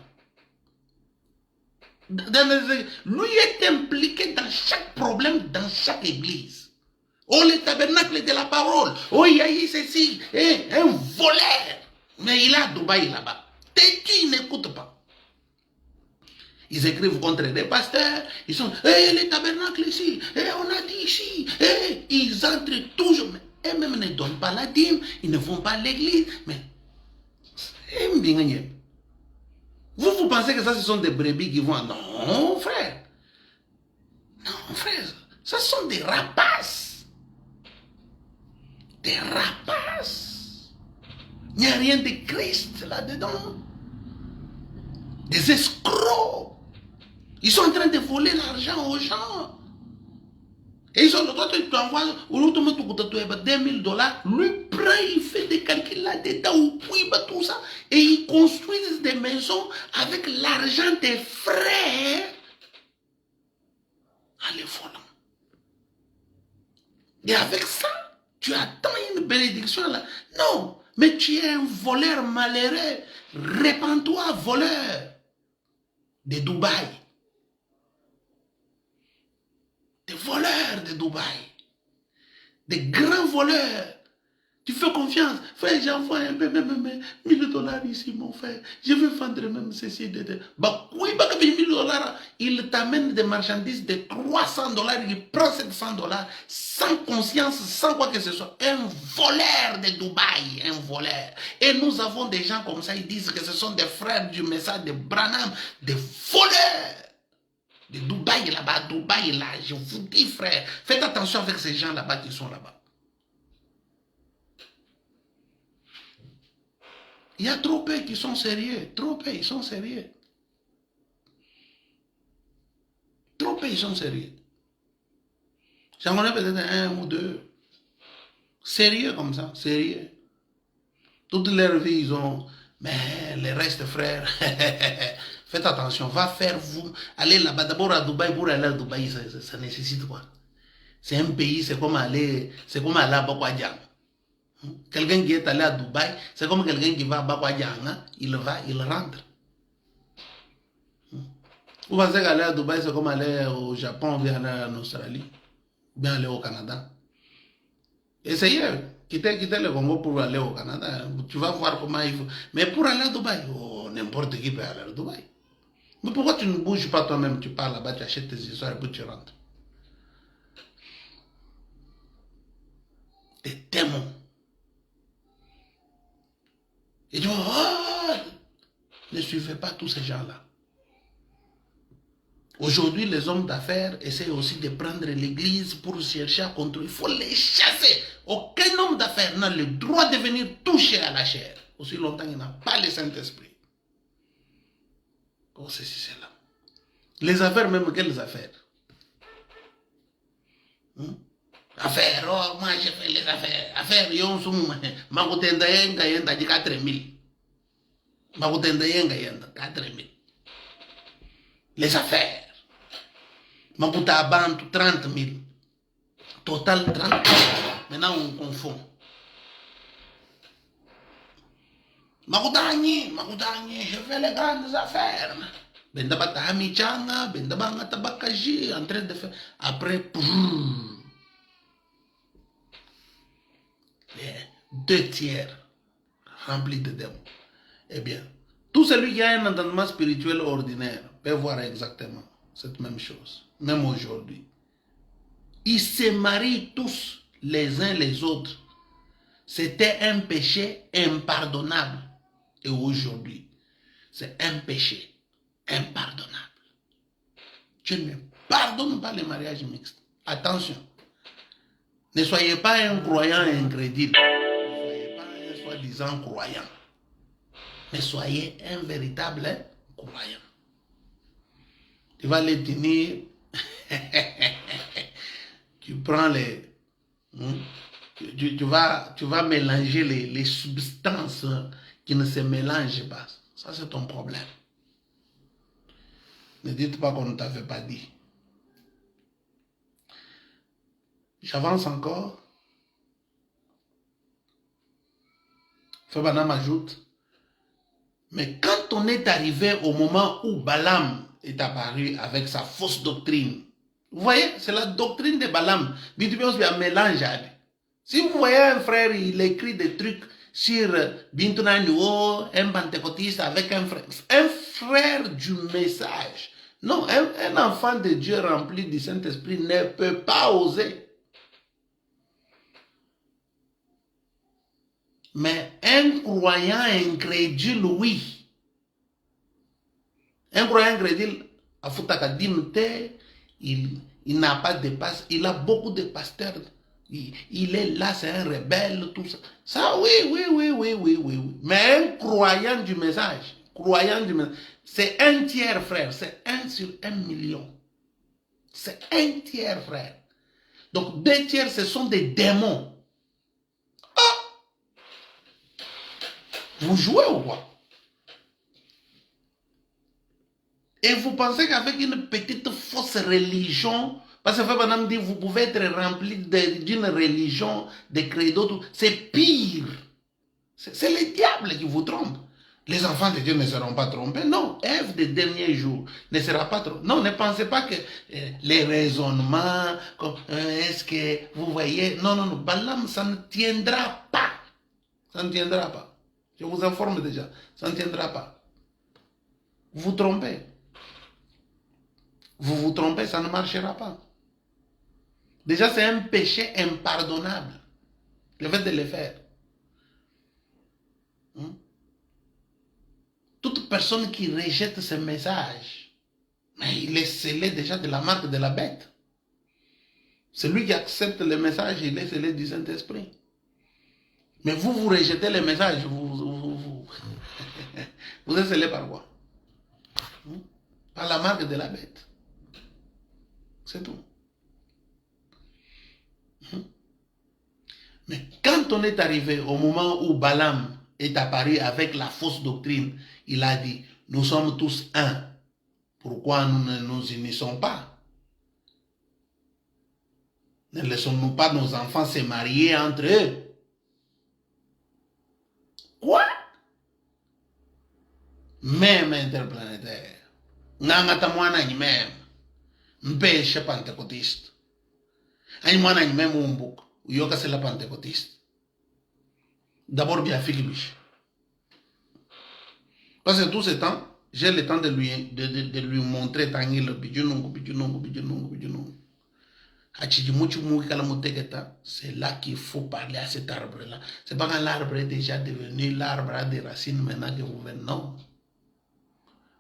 lui est impliqué dans chaque problème, dans chaque église. Oh, le tabernacle de la parole. Oh, il y a eu ceci. Un voleur. Mais il a Dubaï là-bas. Têtu, il n'écoute pas. Ils écrivent contre des pasteurs. Ils sont, le tabernacle ici. On a dit ici. Ils entrent toujours. Mais eux-mêmes ne donnent pas la dîme. Ils ne vont pas à l'église. Mais, vous pensez que ça, ce sont des brebis qui vont. Non, frère. Non, frère. Ce sont des rapaces. Des rapaces. Il n'y a rien de Christ là-dedans. Des escrocs. Ils sont en train de voler l'argent aux gens. Et ils sont toi tu envoies 2000 $. Lui prend, il fait des calculs là-dedans, tout ça. Et ils construisent des maisons avec l'argent des frères en les volant. Et avec ça, tu attends une bénédiction là. Non, mais tu es un voleur malheureux. Répands-toi, voleur de Dubaï. Des voleurs de Dubaï. Des grands voleurs. Tu fais confiance. Frère, j'envoie un peu, même 1000 $ ici, mon frère. Je veux vendre même ceci. Bah, oui, bah, 1000 $. Il t'amène des marchandises de 300 $. Il prend 700 $. Sans conscience, sans quoi que ce soit. Un voleur de Dubaï. Un voleur. Et nous avons des gens comme ça. Ils disent que ce sont des frères du message de Branham. Des voleurs. De Dubaï là-bas. Dubaï là. Je vous dis, frère. Faites attention avec ces gens là-bas qui sont là-bas. Il y a trop peu qui sont sérieux. Trop peu, ils sont sérieux. Trop peu, ils sont sérieux. J'en connais peut-être un ou deux. Sérieux comme ça, sérieux. Toute leur vie, ils ont... Mais les restes, frères, faites attention. Va faire vous... Allez là-bas, d'abord à Dubaï, pour aller à Dubaï, ça nécessite quoi? C'est un pays, c'est comme aller à Bakwadjang. Quelqu'un qui est allé à Dubaï, c'est comme quelqu'un qui va à Bakwadjang, hein? Il rentre. Vous pensez qu'aller à Dubaï, c'est comme aller au Japon, ou bien aller en Australie, ou bien aller au Canada. Essayez, quittez le Congo pour aller au Canada. Tu vas voir comment il faut. Mais pour aller à Dubaï, oh, n'importe qui peut aller à Dubaï. Mais pourquoi tu ne bouges pas toi-même? Tu pars là-bas, tu achètes tes histoires et puis tu rentres. Des démons. Et tu vois, oh, ne suivez pas tous ces gens-là. Aujourd'hui, les hommes d'affaires essaient aussi de prendre l'église pour chercher à contrôler. Il faut les chasser. Aucun homme d'affaires n'a le droit de venir toucher à la chair. Aussi longtemps qu'il n'a pas le Saint-Esprit. Oh, c'est là. Les affaires, même quelles affaires? Affaires, oh, moi je fais les affaires. Affaires, yon sum, makutenda yenda di 4 000. Makutenda yenda 4 000. Les affaires. Makuta Abantu 30 000. Total 30 000. Maintenant on confond. Makutani, je fais les grandes affaires. Bendaba Tahamichanga, Bendaba Tabakaji, en train de faire. Après, 2 tiers remplis de démons. Eh bien, tout celui qui a un entendement spirituel ordinaire peut voir exactement cette même chose, même aujourd'hui. Ils se marient tous les uns les autres. C'était un péché impardonnable. Et aujourd'hui, c'est un péché impardonnable. Dieu ne pardonne pas les mariages mixtes. Attention. Ne soyez pas un croyant incrédible. Ne soyez pas un soi-disant croyant. Mais soyez un véritable croyant. Tu vas les tenir. Tu prends les... Tu vas mélanger les substances qui ne se mélangent pas. Ça, c'est ton problème. Ne dites pas qu'on ne t'avait pas dit. J'avance encore. Fabanam ajoute. Mais quand on est arrivé au moment où Balaam est apparu avec sa fausse doctrine, vous voyez, c'est la doctrine de Balaam. Bintubios a mélange. Si vous voyez un frère, il écrit des trucs sur Bintuna Nuo, un pentecôtiste avec un frère du message. Non, un enfant de Dieu rempli du Saint-Esprit ne peut pas oser. Mais un croyant incrédule, oui. Un croyant incrédule, il n'a pas de pasteur, il a beaucoup de pasteurs. Il est là, c'est un rebelle, tout ça. Ça, oui. Mais un croyant du message, c'est un tiers, frère. C'est 1 sur 1 million. C'est un tiers, frère. Donc, 2 tiers, ce sont des démons. Vous jouez ou quoi? Et vous pensez qu'avec une petite fausse religion, parce que Madame dit, vous pouvez être rempli d'une religion, de credo, c'est pire. C'est le diable qui vous trompe. Les enfants de Dieu ne seront pas trompés. Non, Ève des derniers jours ne sera pas trompée. Non, ne pensez pas que les raisonnements, est-ce que vous voyez, non, Balaam, ça ne tiendra pas. Ça ne tiendra pas. Je vous informe déjà, ça ne tiendra pas. Vous vous trompez. Vous vous trompez, ça ne marchera pas. Déjà, c'est un péché impardonnable, le fait de le faire. Toute personne qui rejette ce message, mais il est scellé déjà de la marque de la bête. Celui qui accepte le message, il est scellé du Saint-Esprit. Mais vous rejetez le message, Vous êtes scellé par quoi? Par la marque de la bête. C'est tout. Mais quand on est arrivé au moment où Balaam est apparu avec la fausse doctrine, il a dit, nous sommes tous un. Pourquoi nous ne nous unissons pas? Ne laissons-nous pas nos enfants se marier entre eux? Quoi? Même interplanétaire. Nangata mwana ni même. Mpeshe pentecôtiste. Ani mwana ni même umbuka. Uyoka c'est la pentecôtiste. D'abord bien Philippe. Parce que tout ce temps, j'ai le temps de lui montrer tangil bijunungu. C'est là qu'il faut parler à cet arbre-là. C'est pas quand l'arbre est déjà devenu l'arbre à des racines maintenant que vous venez. Non.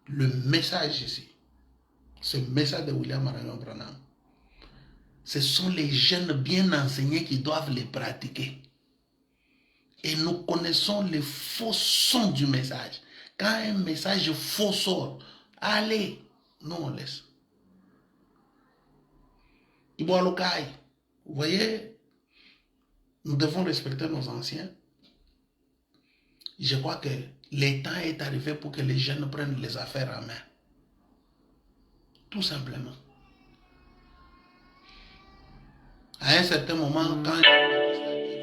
Le message ici, ce message de William Marion Branham, ce sont les jeunes bien enseignés qui doivent les pratiquer. Et nous connaissons les faux sons du message. Quand un message faux sort, allez, nous on laisse. Vous voyez, nous devons respecter nos anciens. Je crois que le temps est arrivé pour que les jeunes prennent les affaires en main. Tout simplement. À un certain moment, quand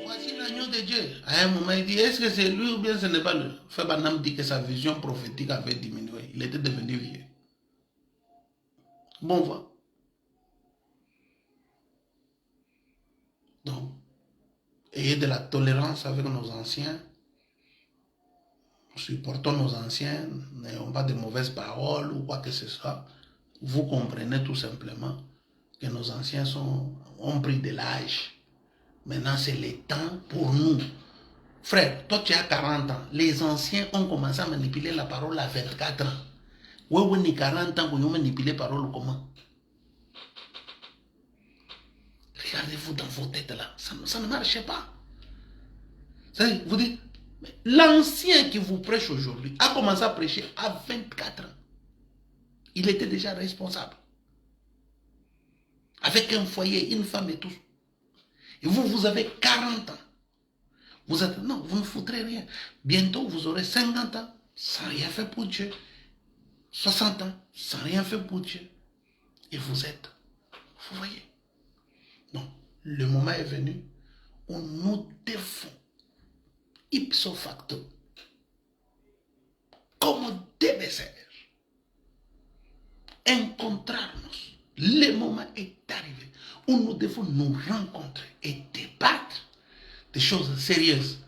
voici l'agneau de Dieu, à un moment, il dit, est-ce que c'est lui ou bien ce n'est pas lui? Frère Branham dit que sa vision prophétique avait diminué. Il était devenu vieux. Bon vent. Donc, ayez de la tolérance avec nos anciens. Supportons nos anciens. N'ayons pas de mauvaises paroles ou quoi que ce soit. Vous comprenez tout simplement que nos anciens ont pris de l'âge. Maintenant, c'est le temps pour nous. Frère, toi tu as 40 ans. Les anciens ont commencé à manipuler la parole à 24 ans. Ouais, ni 40 ans, vous manipulez la parole comment? Regardez-vous dans vos têtes là. Ça ne marche pas. Vous dites, l'ancien qui vous prêche aujourd'hui a commencé à prêcher à 24 ans. Il était déjà responsable. Avec un foyer, une femme et tout. Et vous, vous avez 40 ans. Vous êtes, non, vous ne foutrez rien. Bientôt, vous aurez 50 ans sans rien faire pour Dieu. 60 ans sans rien faire pour Dieu. Et vous êtes, vous voyez. Non, le moment est venu où nous devons, ipso facto, comme des messagers, encontrarnos. Le moment est arrivé où nous devons nous rencontrer et débattre des choses sérieuses.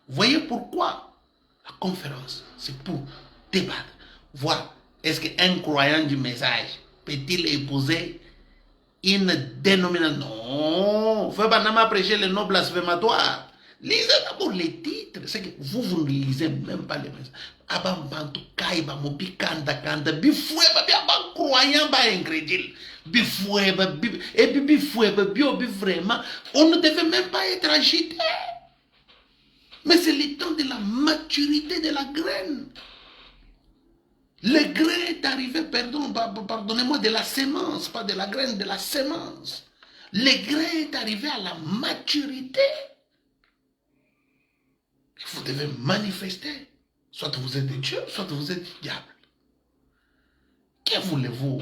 Voyez pourquoi la conférence, c'est pour débattre, voir est-ce qu'un croyant du message peut-il épouser une dénomination? Non, faut pas même prêcher les noms blasphématoires. Lisez d'abord les titres. C'est que vous ne lisez même pas les messages. Abambantu kaiba mobi kanda kanda bifoueba bi aban croyant ba incrédule bifoueba et puis bifoueba bio bi vraiment on ne devait même pas être agité. Mais c'est le temps de la maturité de la graine. Le grain est arrivé, pardonnez-moi, de la sémence, pas de la graine, de la sémence. Le grain est arrivé à la maturité. Vous devez manifester. Soit vous êtes de Dieu, soit vous êtes du diable. Que voulez-vous?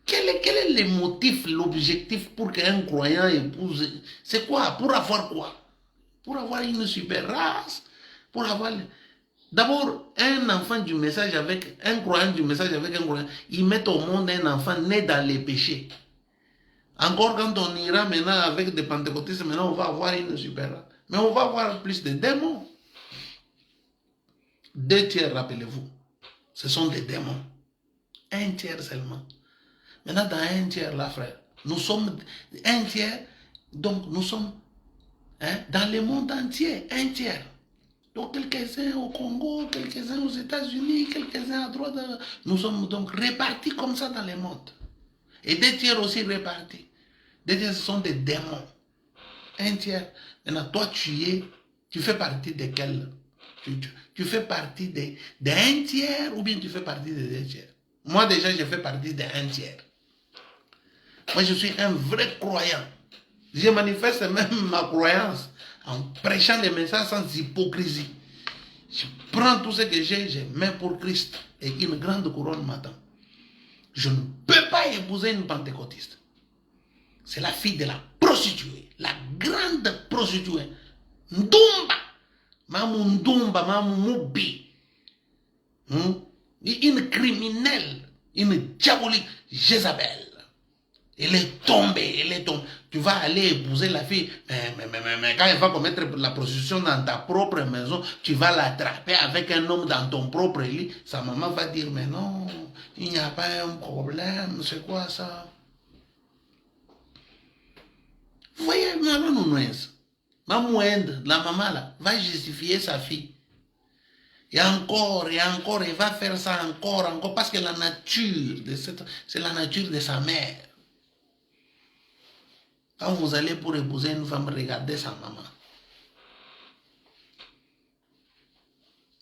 Quel est le motif, l'objectif pour qu'un croyant épouse? C'est quoi? Pour avoir quoi? Pour avoir une super race? Pour avoir... D'abord, un enfant du message avec un croyant du message avec un croyant, ils mettent au monde un enfant né dans les péchés. Encore quand on ira maintenant avec des pentecôtistes, maintenant on va avoir une super race. Mais on va avoir plus de démons. 2 tiers, rappelez-vous, ce sont des démons. 1 tiers seulement. Maintenant, dans 1 tiers, là, frère, nous sommes 1 tiers, donc nous sommes dans le monde entier, 1 tiers. Donc, quelques-uns au Congo, quelques-uns aux États-Unis, quelques-uns à droite. Nous sommes donc répartis comme ça dans le monde. Et 2 tiers aussi répartis. 2 tiers, ce sont des démons. 1 tiers. Maintenant, toi, tu fais partie de quel Tu fais partie d'un tiers ou bien tu fais partie des deux tiers. Moi déjà, je fais partie d'un tiers. Moi, je suis un vrai croyant. Je manifeste même ma croyance en prêchant les messages sans hypocrisie. Je prends tout ce que j'ai, je mets pour Christ et une grande couronne m'attend. Je ne peux pas épouser une pentecôtiste. C'est la fille de la prostituée, la grande prostituée. Ndumba, Mamou Ndumba, Mamou Moubi. Une criminelle, une diabolique Jézabel. Elle est tombée, elle est tombée. Tu vas aller épouser la fille, mais quand elle va commettre la prostitution dans ta propre maison, tu vas l'attraper avec un homme dans ton propre lit. Sa maman va dire, mais non, il n'y a pas un problème, c'est quoi ça? Vous voyez, ma moindre, la maman là, va justifier sa fille. Et encore, elle va faire ça encore, parce que la nature, c'est la nature de sa mère. Quand vous allez pour épouser une femme, regardez sa maman.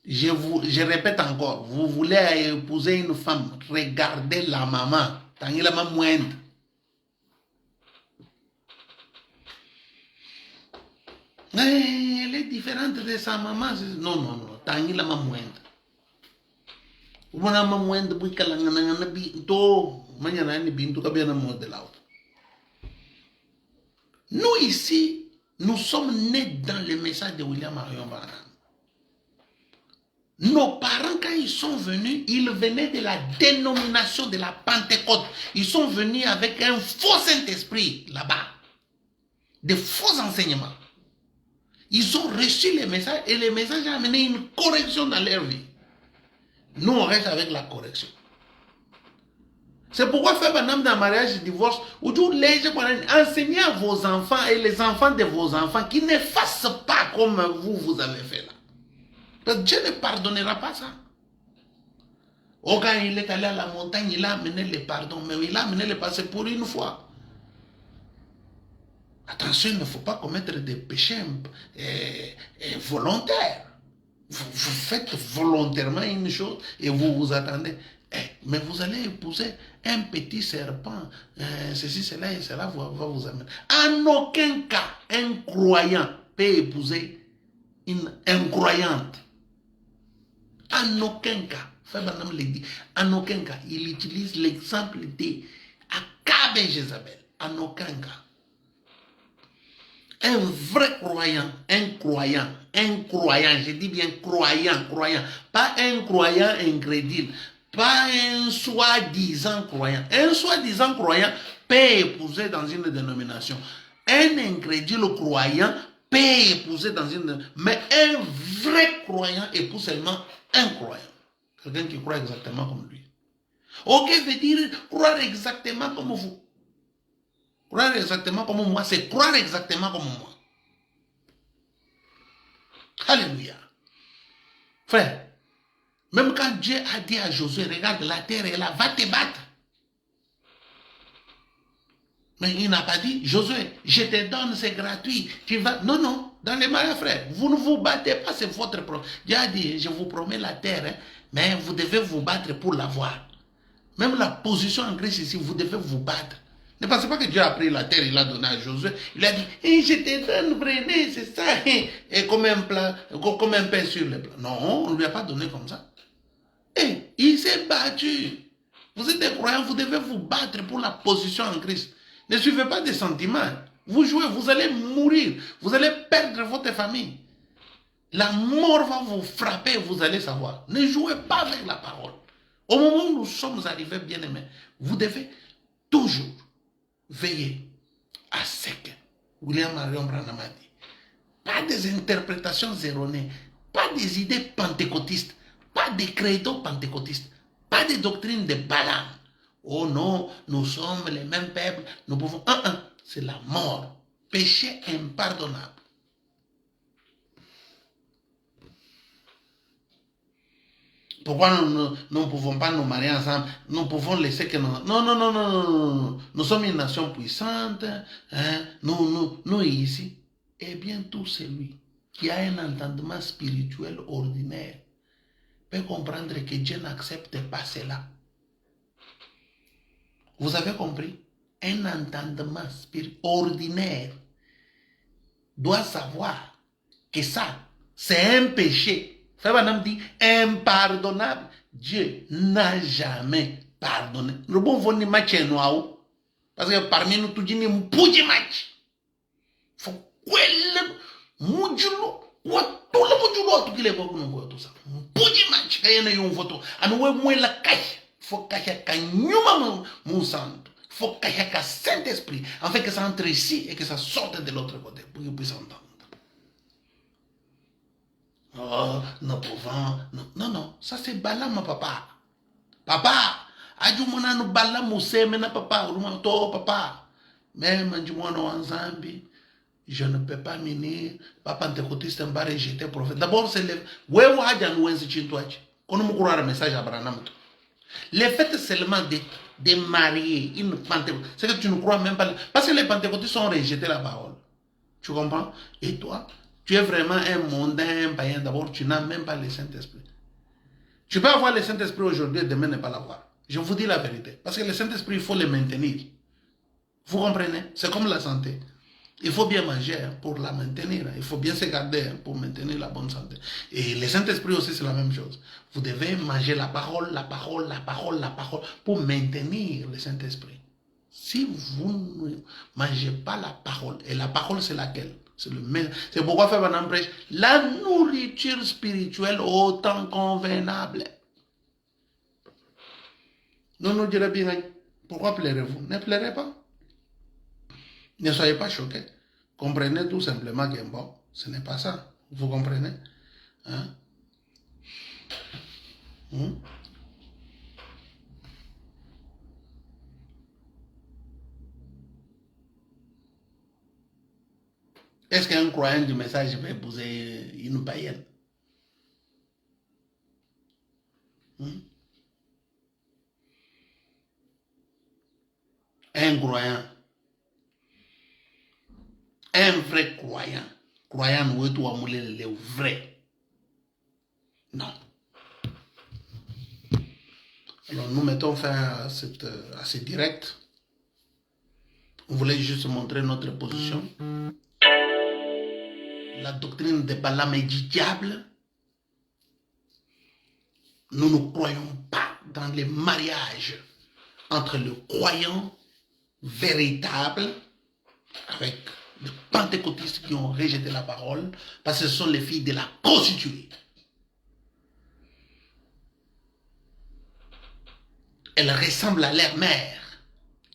Je répète encore, vous voulez épouser une femme, regardez la maman. Tangi la maman moindre. Elle est différente de sa maman. Non, non, non. Tangi la maman moindre. Vous la maman moindre, vous kalangana binto, manyana ni binto kabiana de l'autre. Nous ici, nous sommes nés dans le message de William Marion Branham. Nos parents, quand ils sont venus, ils venaient de la dénomination de la Pentecôte. Ils sont venus avec un faux Saint-Esprit là-bas. Des faux enseignements. Ils ont reçu les messages et les messages ont amené une correction dans leur vie. Nous, on reste avec la correction. C'est pourquoi faire un homme dans mariage et divorce, ou tout les gens enseignez à vos enfants et les enfants de vos enfants qui ne fassent pas comme vous avez fait là. Parce que Dieu ne pardonnera pas ça. Oh, quand il est allé à la montagne, il a amené le pardon, mais il a amené le passé pour une fois. Attention, il ne faut pas commettre des péchés volontaires. Vous faites volontairement une chose et vous vous attendez. Mais vous allez épouser un petit serpent. Ceci, cela et cela va vous amener. En aucun cas, un croyant peut épouser une incroyante. En aucun cas. Frère l'a dit. En aucun cas. Il utilise l'exemple de Akab et Jézabel. En aucun cas. Un vrai croyant, je dis bien croyant, pas un croyant incrédule, pas un soi-disant croyant. Un soi-disant croyant peut épouser dans une dénomination. Un incrédule croyant peut épouser dans une... Mais un vrai croyant épouse seulement un croyant. Quelqu'un qui croit exactement comme lui. Ok, veut dire croire exactement comme vous. Croire exactement comme moi, c'est croire exactement comme moi. Alléluia. Frère, même quand Dieu a dit à Josué, regarde, la terre est là, va te battre. Mais il n'a pas dit, Josué, je te donne, c'est gratuit. Tu vas... Non, non, dans les mariages, frère, vous ne vous battez pas, c'est votre problème. Dieu a dit, je vous promets la terre, mais vous devez vous battre pour l'avoir. Même la position en Christ ici, vous devez vous battre. Ne pensez pas que Dieu a pris la terre, il l'a donné à Josué. Il a dit, je te donne, prenez, c'est ça. Et comme un pain sur le plat. Non, on ne lui a pas donné comme ça. Il s'est battu. Vous êtes des croyants, vous devez vous battre pour la position en Christ. Ne suivez pas des sentiments. Vous jouez, vous allez mourir. Vous allez perdre votre famille. La mort va vous frapper, vous allez savoir. Ne jouez pas avec la parole. Au moment où nous sommes arrivés, bien-aimés, vous devez toujours veiller à ce que William Marion Branham a dit. Pas des interprétations erronées, pas des idées pentecôtistes, pas des credos pentecôtistes, pas des doctrines de Balaam. Oh non, nous sommes les mêmes peuples, nous pouvons... c'est la mort, péché impardonnable. Pourquoi nous ne pouvons pas nous marier ensemble? Nous pouvons laisser que nous... Non. Nous sommes une nation puissante. Nous ici. Eh bien, tout c'est lui. qui a un entendement spirituel ordinaire peut comprendre que Dieu n'accepte pas cela. Vous avez compris? Un entendement spirituel ordinaire doit savoir que ça, c'est un péché. Frère dit impardonnable. Dieu n'a jamais pardonné. Le bon vont ni match noir. Parce que parmi nous, tout dit ni mpouji match. Faut quel mujulu. Ou tout le mujulu tout qu'il est bon nous tout ça. Mpouji match. Kaya na yon voto. Anu we mwe la cache. Faut cacher ka nyuma mon santo. Faut cacher ka Saint-Esprit. Afin que ça entre ici et que ça sorte de l'autre côté. Pour qu'il puisse entendre. Oh, nous pouvons. Non, non, ça c'est Balaam, papa. Papa, ajumona no Balaam mena papa, to papa. Même ajumona en Zambie, je ne peux pas venir. Papa pentecôtiste m'a rejeté prophète. D'abord, c'est le. Ouais, ouais, j'ai un ouensi chintoachi. Qu'on nous croit le message à Abraham. Le fait seulement de marier une pentecôtiste, c'est que tu ne crois même pas. Parce que les pentecôtistes ont rejeté la parole. Tu comprends? Et toi? Tu es vraiment un mondain, un païen. D'abord, tu n'as même pas le Saint-Esprit. Tu peux avoir le Saint-Esprit aujourd'hui et demain ne pas l'avoir. Je vous dis la vérité. Parce que le Saint-Esprit, il faut le maintenir. Vous comprenez? C'est comme la santé. Il faut bien manger pour la maintenir. Il faut bien se garder pour maintenir la bonne santé. Et le Saint-Esprit aussi, c'est la même chose. Vous devez manger la parole, la parole, la parole, la parole pour maintenir le Saint-Esprit. Si vous ne mangez pas la parole, et la parole c'est laquelle? C'est pourquoi faire un prêche. La nourriture spirituelle autant convenable. Non, nous direz bien, pourquoi pleurez-vous? Ne pleurez pas. Ne soyez pas choqués. Comprenez tout simplement que bon, ce n'est pas ça. Vous comprenez? Hein? Est-ce qu'un croyant du message va épouser une païenne? Un croyant. Un vrai croyant. Croyant où tu as moulé le vrai. Non. Alors nous mettons fin à ce direct. On voulait juste montrer notre position. La doctrine de Balaam est du diable. Nous ne croyons pas dans les mariages entre le croyant véritable avec les pentecôtistes qui ont rejeté la parole parce que ce sont les filles de la prostituée. Elles ressemblent à leur mère.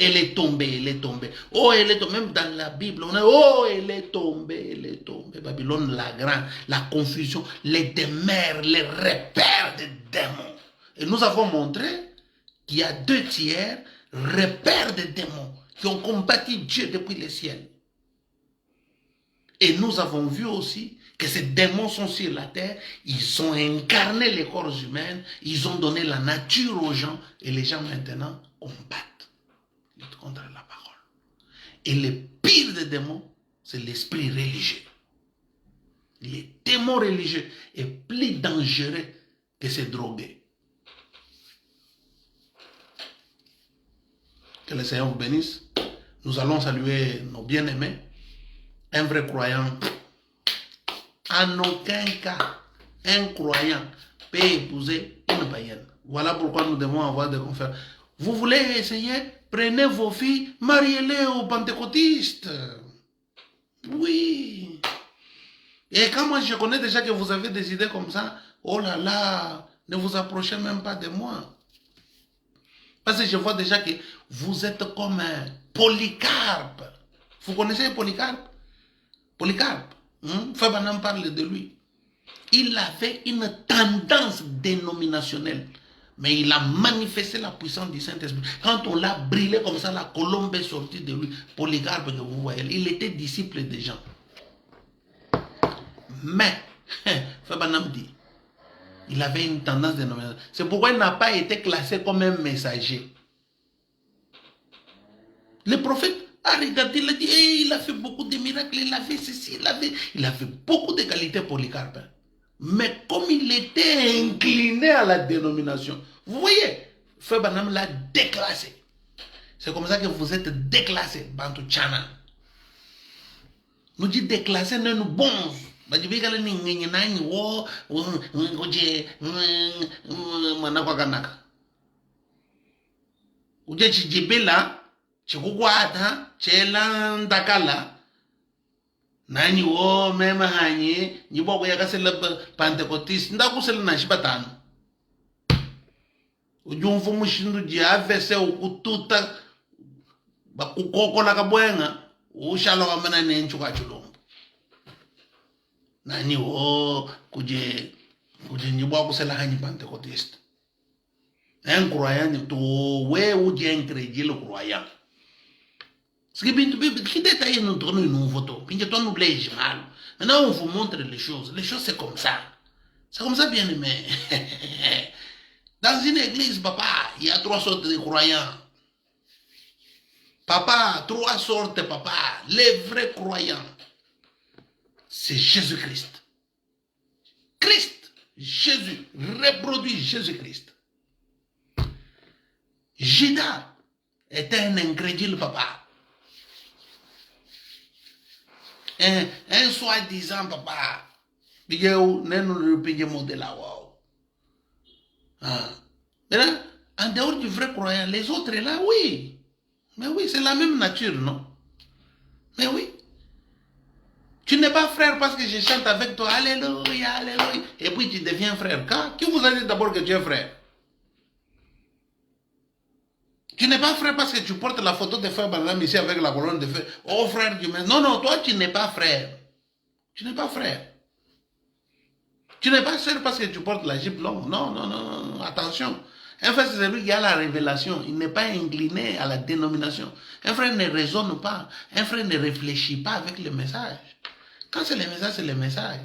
Elle est tombée, elle est tombée. Oh, elle est tombée. Même dans la Bible, on a oh, elle est tombée, elle est tombée. Babylone la grande, la confusion, les demeures, les repères des démons. Et nous avons montré qu'il y a 2/3 repères des démons qui ont combattu Dieu depuis le ciel. Et nous avons vu aussi que ces démons sont sur la terre, ils ont incarné les corps humains, ils ont donné la nature aux gens, et les gens maintenant combattent contre la parole. Et le pire des démons, c'est l'esprit religieux. Les démons religieux est plus dangereux que ces drogués. Que le Seigneur vous bénisse. Nous allons saluer nos bien-aimés. Un vrai croyant, en aucun cas, un croyant peut épouser une païenne. Voilà pourquoi nous devons avoir des conférences. Vous voulez essayer? Prenez vos filles, mariez-les aux pentecôtistes. Oui. Et quand moi je connais déjà que vous avez des idées comme ça, oh là là, ne vous approchez même pas de moi. Parce que je vois déjà que vous êtes comme un Polycarpe. Vous connaissez Polycarpe? Polycarpe, Fabanam parle de lui. Il avait une tendance dénominationnelle. Mais il a manifesté la puissance du Saint-Esprit. Quand on l'a brûlé comme ça, la colombe est sortie de lui. Polycarpe, que vous voyez, il était disciple des gens. Mais, Fabanam dit, il avait une tendance dénominationnelle. C'est pourquoi il n'a pas été classé comme un messager. Les prophètes, a regardé, il a dit, hey, il a fait beaucoup de miracles, il a fait ceci, il a fait beaucoup de qualités, Polycarpe. Mais comme il était incliné à la dénomination, vous voyez, Frère Branham l'a déclassé. C'est comme ça que vous êtes déclassé, Bantu Chana. Nous dit déclassé, nous bons. Bajibigala ni ngenye nani wo ngoje manakwa kanaka. Uje chijibela chikukwata chela ndakala nani wo mema hanye nyiboko yakasela Pentecost ndakusela na shibatano. Ujumfu mushindu jiavese ukututa bakukokola kabwenga ushalo kamana nenchu kachulombo. Nani wo kuje nyibwa kusela hanyi Pentecost. Un croyant to we uje incrédule croyant. Ce qui est détaillé nous donne une photo. Puis toi nous lège mal. Maintenant on vous montre les choses. Les choses c'est comme ça. C'est comme ça bien aimé. Dans une église, papa, il y a 3 sortes de croyants. Papa, 3 sortes, papa. Les vrais croyants, c'est Jésus-Christ. Christ, Jésus, reproduit Jésus-Christ. Judas était un incrédule, papa. Un soi-disant, papa. Bigéou, n'est-nous le pigé modèle là, wow. Maintenant, en dehors du vrai croyant, les autres là, oui. Mais oui, c'est la même nature, non? Mais oui. Tu n'es pas frère parce que je chante avec toi, alléluia, alléluia. Et puis tu deviens frère. Qui vous a dit d'abord que tu es frère? Tu n'es pas frère parce que tu portes la photo de frère Branham ici avec la colonne de feu. Oh frère, non, non, toi tu n'es pas frère. Tu n'es pas frère. Tu n'es pas sœur parce que tu portes la jupe longue. Non, non, non, non, attention. Un frère, c'est celui qui a la révélation. Il n'est pas incliné à la dénomination. Un frère ne raisonne pas. Un frère ne réfléchit pas avec le message. Quand c'est le message, c'est le message.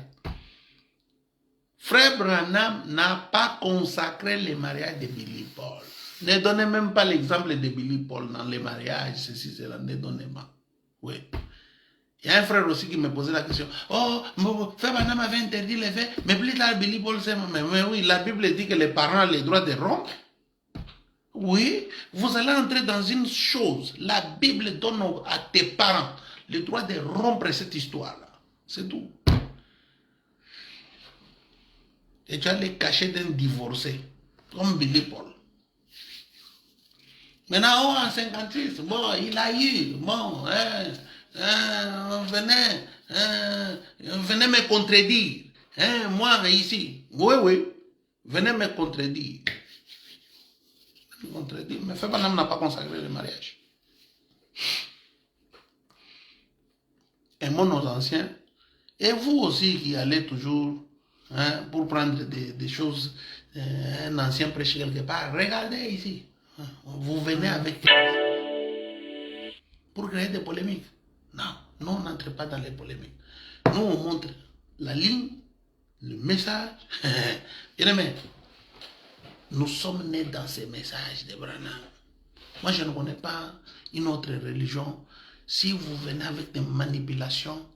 Frère Branham n'a pas consacré le mariage de Billy Paul. Ne donnez même pas l'exemple de Billy Paul dans les mariages, ceci, cela. Ne donnez pas. Oui. Il y a un frère aussi qui me posait la question. Oh, Frère Branham avait interdit les faits, mais plus tard, Billy Paul s'est... Mais oui, la Bible dit que les parents ont le droit de rompre. Oui, vous allez entrer dans une chose. La Bible donne à tes parents le droit de rompre cette histoire-là. C'est tout. Et tu as les cachets d'un divorcé, comme Billy Paul. Maintenant, oh, en 56, bon, il a eu, bon, venez me contredire. Moi, ici, oui, oui, venez me contredire. Mais Frère Branham n'a pas consacré le mariage. Aimons nos anciens. Et vous aussi qui allez toujours pour prendre des choses, un ancien prêche quelque part, regardez ici. Vous venez avec pour créer des polémiques. Non, nous on n'entre pas dans les polémiques. Nous on montre la ligne, le message. Bien aimé, nous sommes nés dans ces messages de Branham. Moi je ne connais pas une autre religion. Si vous venez avec des manipulations,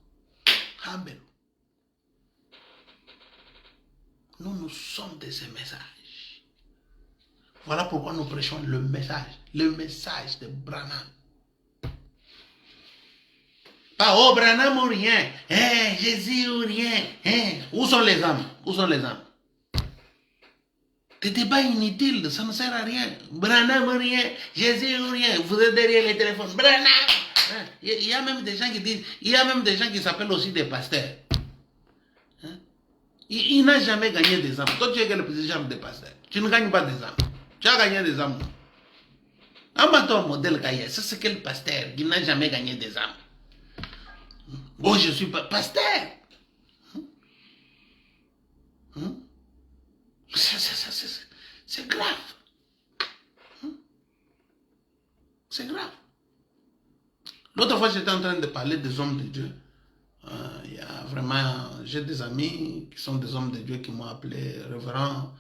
nous sommes de ces messages. Voilà pourquoi nous prêchons le message de Branham. Pas oh Branham ou rien, Jésus ou rien. Où sont les âmes? Où sont les âmes? Tes débats inutiles, ça ne sert à rien. Branham ou rien, Jésus ou rien. Vous êtes derrière les téléphones. Branham. Il y a même des gens qui disent, il y a même des gens qui s'appellent aussi des pasteurs. Il n'a jamais gagné des âmes. Toi, tu es le président des pasteurs. Tu ne gagnes pas des âmes. Tu as gagné des âmes. Un bâton modèle Gaïa, c'est ce qu'est le pasteur qui n'a jamais gagné des âmes. Bon, je suis pas pasteur. C'est grave. C'est grave. L'autre fois, j'étais en train de parler des hommes de Dieu. Il y a vraiment, j'ai des amis qui sont des hommes de Dieu qui m'ont appelé révérend.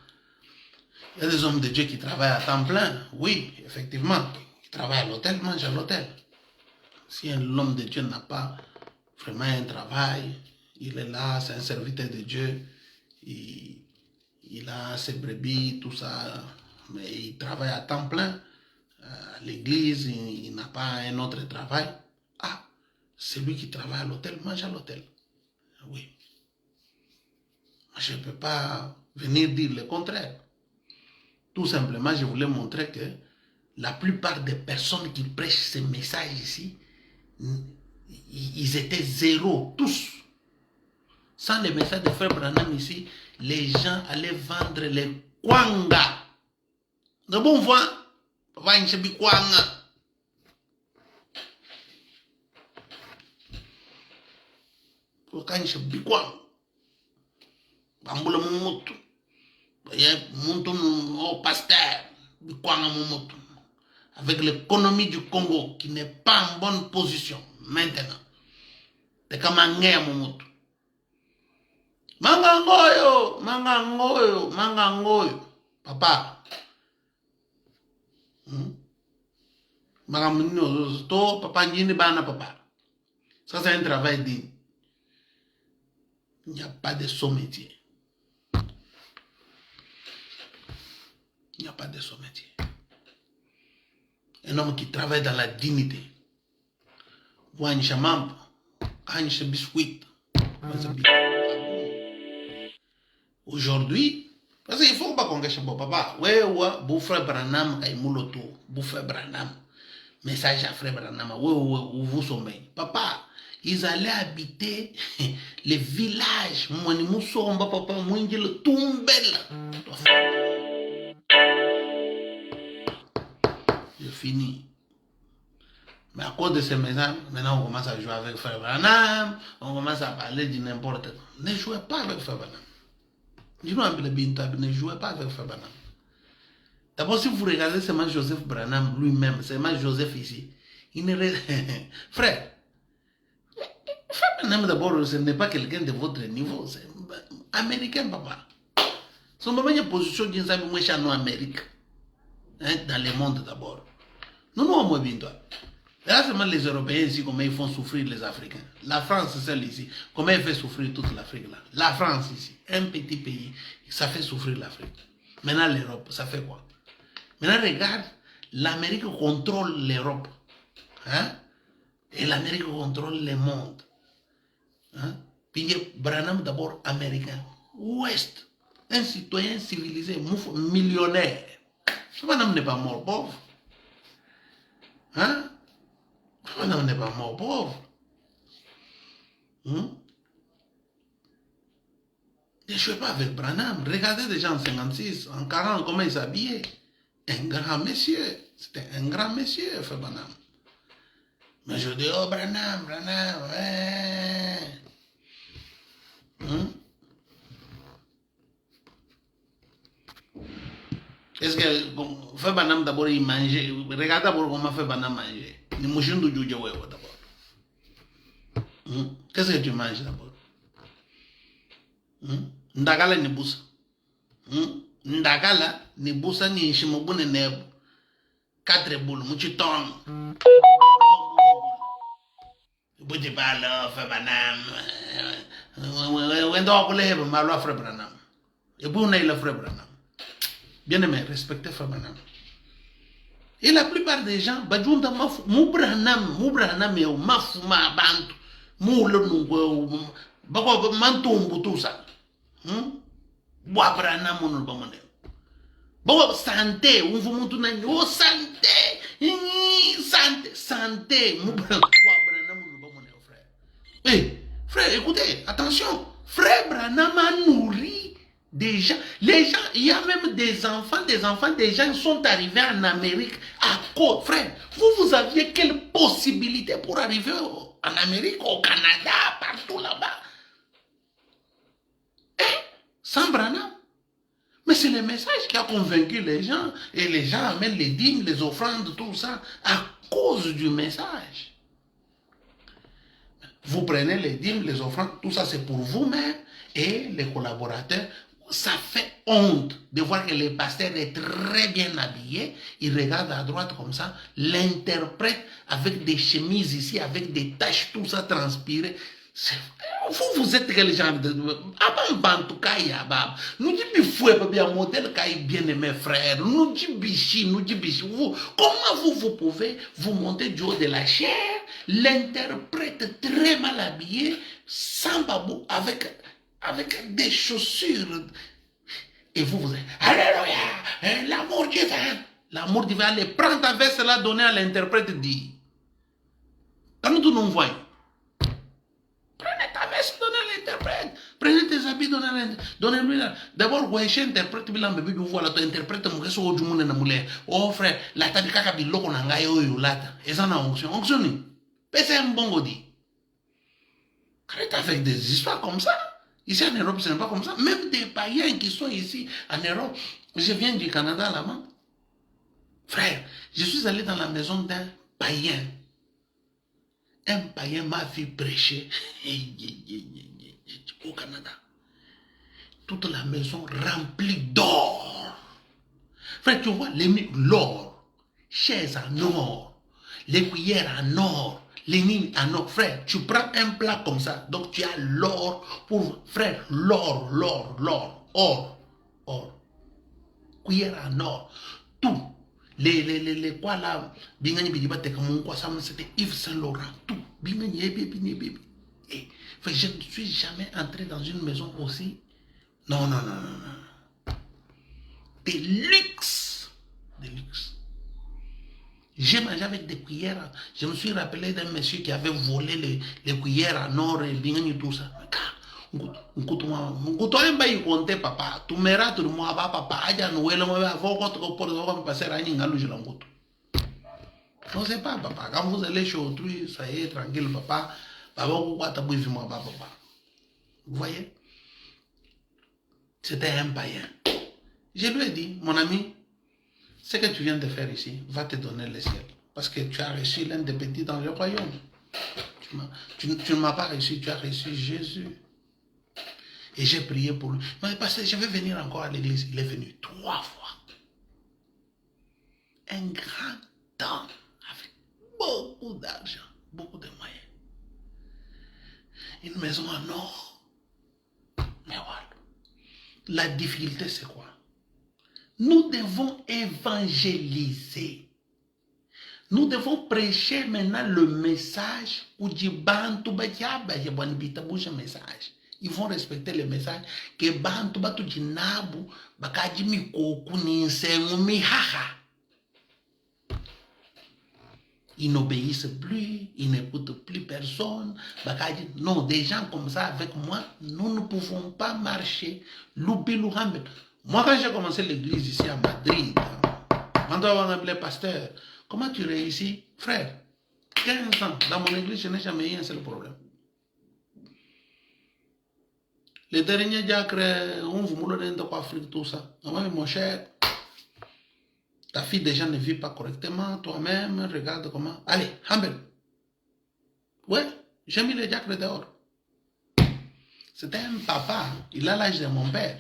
Il y a des hommes de Dieu qui travaillent à temps plein. Oui, effectivement. Ils travaillent à l'hôtel, mangent à l'hôtel. Si l'homme de Dieu n'a pas vraiment un travail, il est là, c'est un serviteur de Dieu, il a ses brebis, tout ça, mais il travaille à temps plein. À l'église, il n'a pas un autre travail. Ah, celui qui travaille à l'hôtel mange à l'hôtel. Oui. Je ne peux pas venir dire le contraire. Tout simplement, je voulais montrer que la plupart des personnes qui prêchent ces messages ici, ils étaient zéro, tous. Sans les messages de Frère Branham ici, les gens allaient vendre les kwanga. De bon voix, va une chebi kwanga. Quand je chebi kwanga, bambula mumutu, muntu au pasteur, bikwanga mumutu. Avec l'économie du Congo qui n'est pas en bonne position maintenant. C'est comme un guerre mumutu. Mangangoyo, mangangoyo, mangangoyo. Papa. Mangangoyo, papa n'y bana papa. Ça c'est un travail digne. Il n'y a pas de sous-métier. Il n'y a pas de sous-métier. Un homme qui travaille dans la dignité. Voit un chamamp, un biscuit. Aujourd'hui, parce qu'il faut pas qu'on gâche mon papa. Ouais, vous frère Branham, et mouloto, vous frère Branham. Message à frère Branham, ouais, vous sommeil. Papa, ils allaient habiter les villages. Moi, nous sommes papa, moi, je le tombel. Je finis. Mais à cause de ces messages, maintenant on commence à jouer avec frère Branham, on commence à parler de n'importe quoi. Ne jouez pas avec frère Branham. Ne jouez pas avec frère Branham. D'abord, si vous regardez seulement Joseph Branham lui-même, seulement Joseph ici, il ne... Frère, frère Branham d'abord, ce n'est pas quelqu'un de votre niveau, c'est américain, papa. Son première position d'une salle en Amérique, dans le monde d'abord. Nous, nous, on bien toi. Là, seulement les Européens ici, comment ils font souffrir les Africains. La France, celle ici, comment elle fait souffrir toute l'Afrique là. La France ici, un petit pays, ça fait souffrir l'Afrique. Maintenant, l'Europe, ça fait quoi? Maintenant, regarde, l'Amérique contrôle l'Europe. Hein? Et l'Amérique contrôle le monde. Hein? Puis Branham d'abord américain. Ouest. Un citoyen civilisé, millionnaire. Ce Branham n'est pas mort pauvre. Hein? Branham n'est pas mort pauvre. Ne jouez pas avec Branham. Regardez des gens en 56, en 40, comment ils s'habillaient. Un grand monsieur. C'était un grand monsieur, Frère Branham. Mais je dis, oh Branham, Branham, ouais. Est-ce que Frère Branham d'abord il mangeait? Regardez d'abord comment Frère Branham mangeait. Les mouchons de Djoudja d'abord. Qu'est-ce que tu manges d'abord? Ndagala ni busa. Ndagala ni busa ni shimobune nebu. 4 boules, mouchiton. Bouti palo, Frère Branham. Wendo akule hebe malo Frère Branham. Et vous n'avez le Frère Branham. Bien aimé, respectez Frère Branham. Et la plupart des gens, Bajunda Mafu, Mubranham, Mafuma, Bantu, Moulonungo, Bako Mantumbu, tout ça. Wabranham, on ne va pas santé, on vous montre une oh santé, santé, santé, Wabranham, on ne va pas frère. Eh, frère, écoutez, attention, Frère Branham a nourri des gens, les gens, il y a même des enfants, des gens qui sont arrivés en Amérique à cause, frère, vous aviez quelle possibilité pour arriver en Amérique, au Canada, partout là-bas? Sans Branham. Mais c'est le message qui a convaincu les gens, et les gens amènent les dîmes, les offrandes, tout ça, à cause du message. Vous prenez les dîmes, les offrandes, tout ça c'est pour vous-même et les collaborateurs. ça fait honte de voir que le pasteur est très bien habillé. Il regarde à droite comme ça, l'interprète avec des chemises ici, avec des taches, tout ça transpiré. Vous êtes quel genre de... Nous disons bien modèle bien aimé frère. Nous disons comment vous pouvez vous monter du haut de la chair, l'interprète très mal habillé, sans babou, avec des chaussures. Et vous êtes, alléluia, l'amour divin. L'amour divin, allez, prends ta veste là, donner à l'interprète, dit. Quand nous nous voyons, prenez ta veste, donnez à l'interprète. Prenez tes habits, donnez-lui là. D'abord, vous êtes interprète, vous voilà, tu interprètes, oh frère, la tabi kaka biloko na ngai oyo lata. Et ça na onction. Onction ni. Pese un bon godi. Arrête avec des histoires comme ça. Ici en Europe, ce n'est pas comme ça. Même des païens qui sont ici en Europe. Je viens du Canada là-bas. Frère, je suis allé dans la maison d'un païen. Un païen m'a vu prêcher au Canada. Toute la maison remplie d'or. Frère, tu vois, l'or, chaises en or, les cuillères en or, les mines en or. Frère, tu prends un plat comme ça, donc tu as l'or pour, frère, l'or, or, cuillère en or, tout. Les quoi là, bingani bidiba te comme quoi ça, c'était Yves Saint Laurent, tout. Bingani, et je ne suis jamais entré dans une maison aussi. Non. Des luxe. J'ai mangé avec des cuillères. Je me suis rappelé d'un monsieur qui avait volé les cuillères en or et tout ça. Papa, tu m'airas tout le monde, papa, aja Noël, non, c'est pas papa. Quand vous allez chez autrui, ça y est, tranquille, papa. Vous voyez? C'était un païen. Je lui ai dit, mon ami, ce que tu viens de faire ici va te donner le ciel. Parce que tu as reçu l'un des petits dans le royaume. Tu ne m'as pas reçu, tu as reçu Jésus. Et j'ai prié pour lui. Mais parce que je vais venir encore à l'église. Il est venu 3 fois. Un grand homme avec beaucoup d'argent, beaucoup de moyens. Une maison en or. Mais voilà. La difficulté, c'est quoi? Nous devons évangéliser. Nous devons prêcher maintenant le message. Ils vont respecter le message. Que bantu batu jinabu bakaji mikoku ninsengu mihaha. Ils n'obéissent plus, ils n'écoutent plus personne. Non, des gens comme ça avec moi, nous ne pouvons pas marcher. Moi, quand j'ai commencé l'église ici à Madrid, quand on appelait pasteur, comment tu réussis? Frère, 15 ans, dans mon église, je n'ai jamais eu un seul problème. Les derniers diacres, on vous moule dans l'Afrique, tout ça. Mon cher, ta fille déjà ne vit pas correctement, toi-même, regarde comment. Allez, Humble. Ouais, j'ai mis les diacres dehors. C'était un papa, il a l'âge de mon père.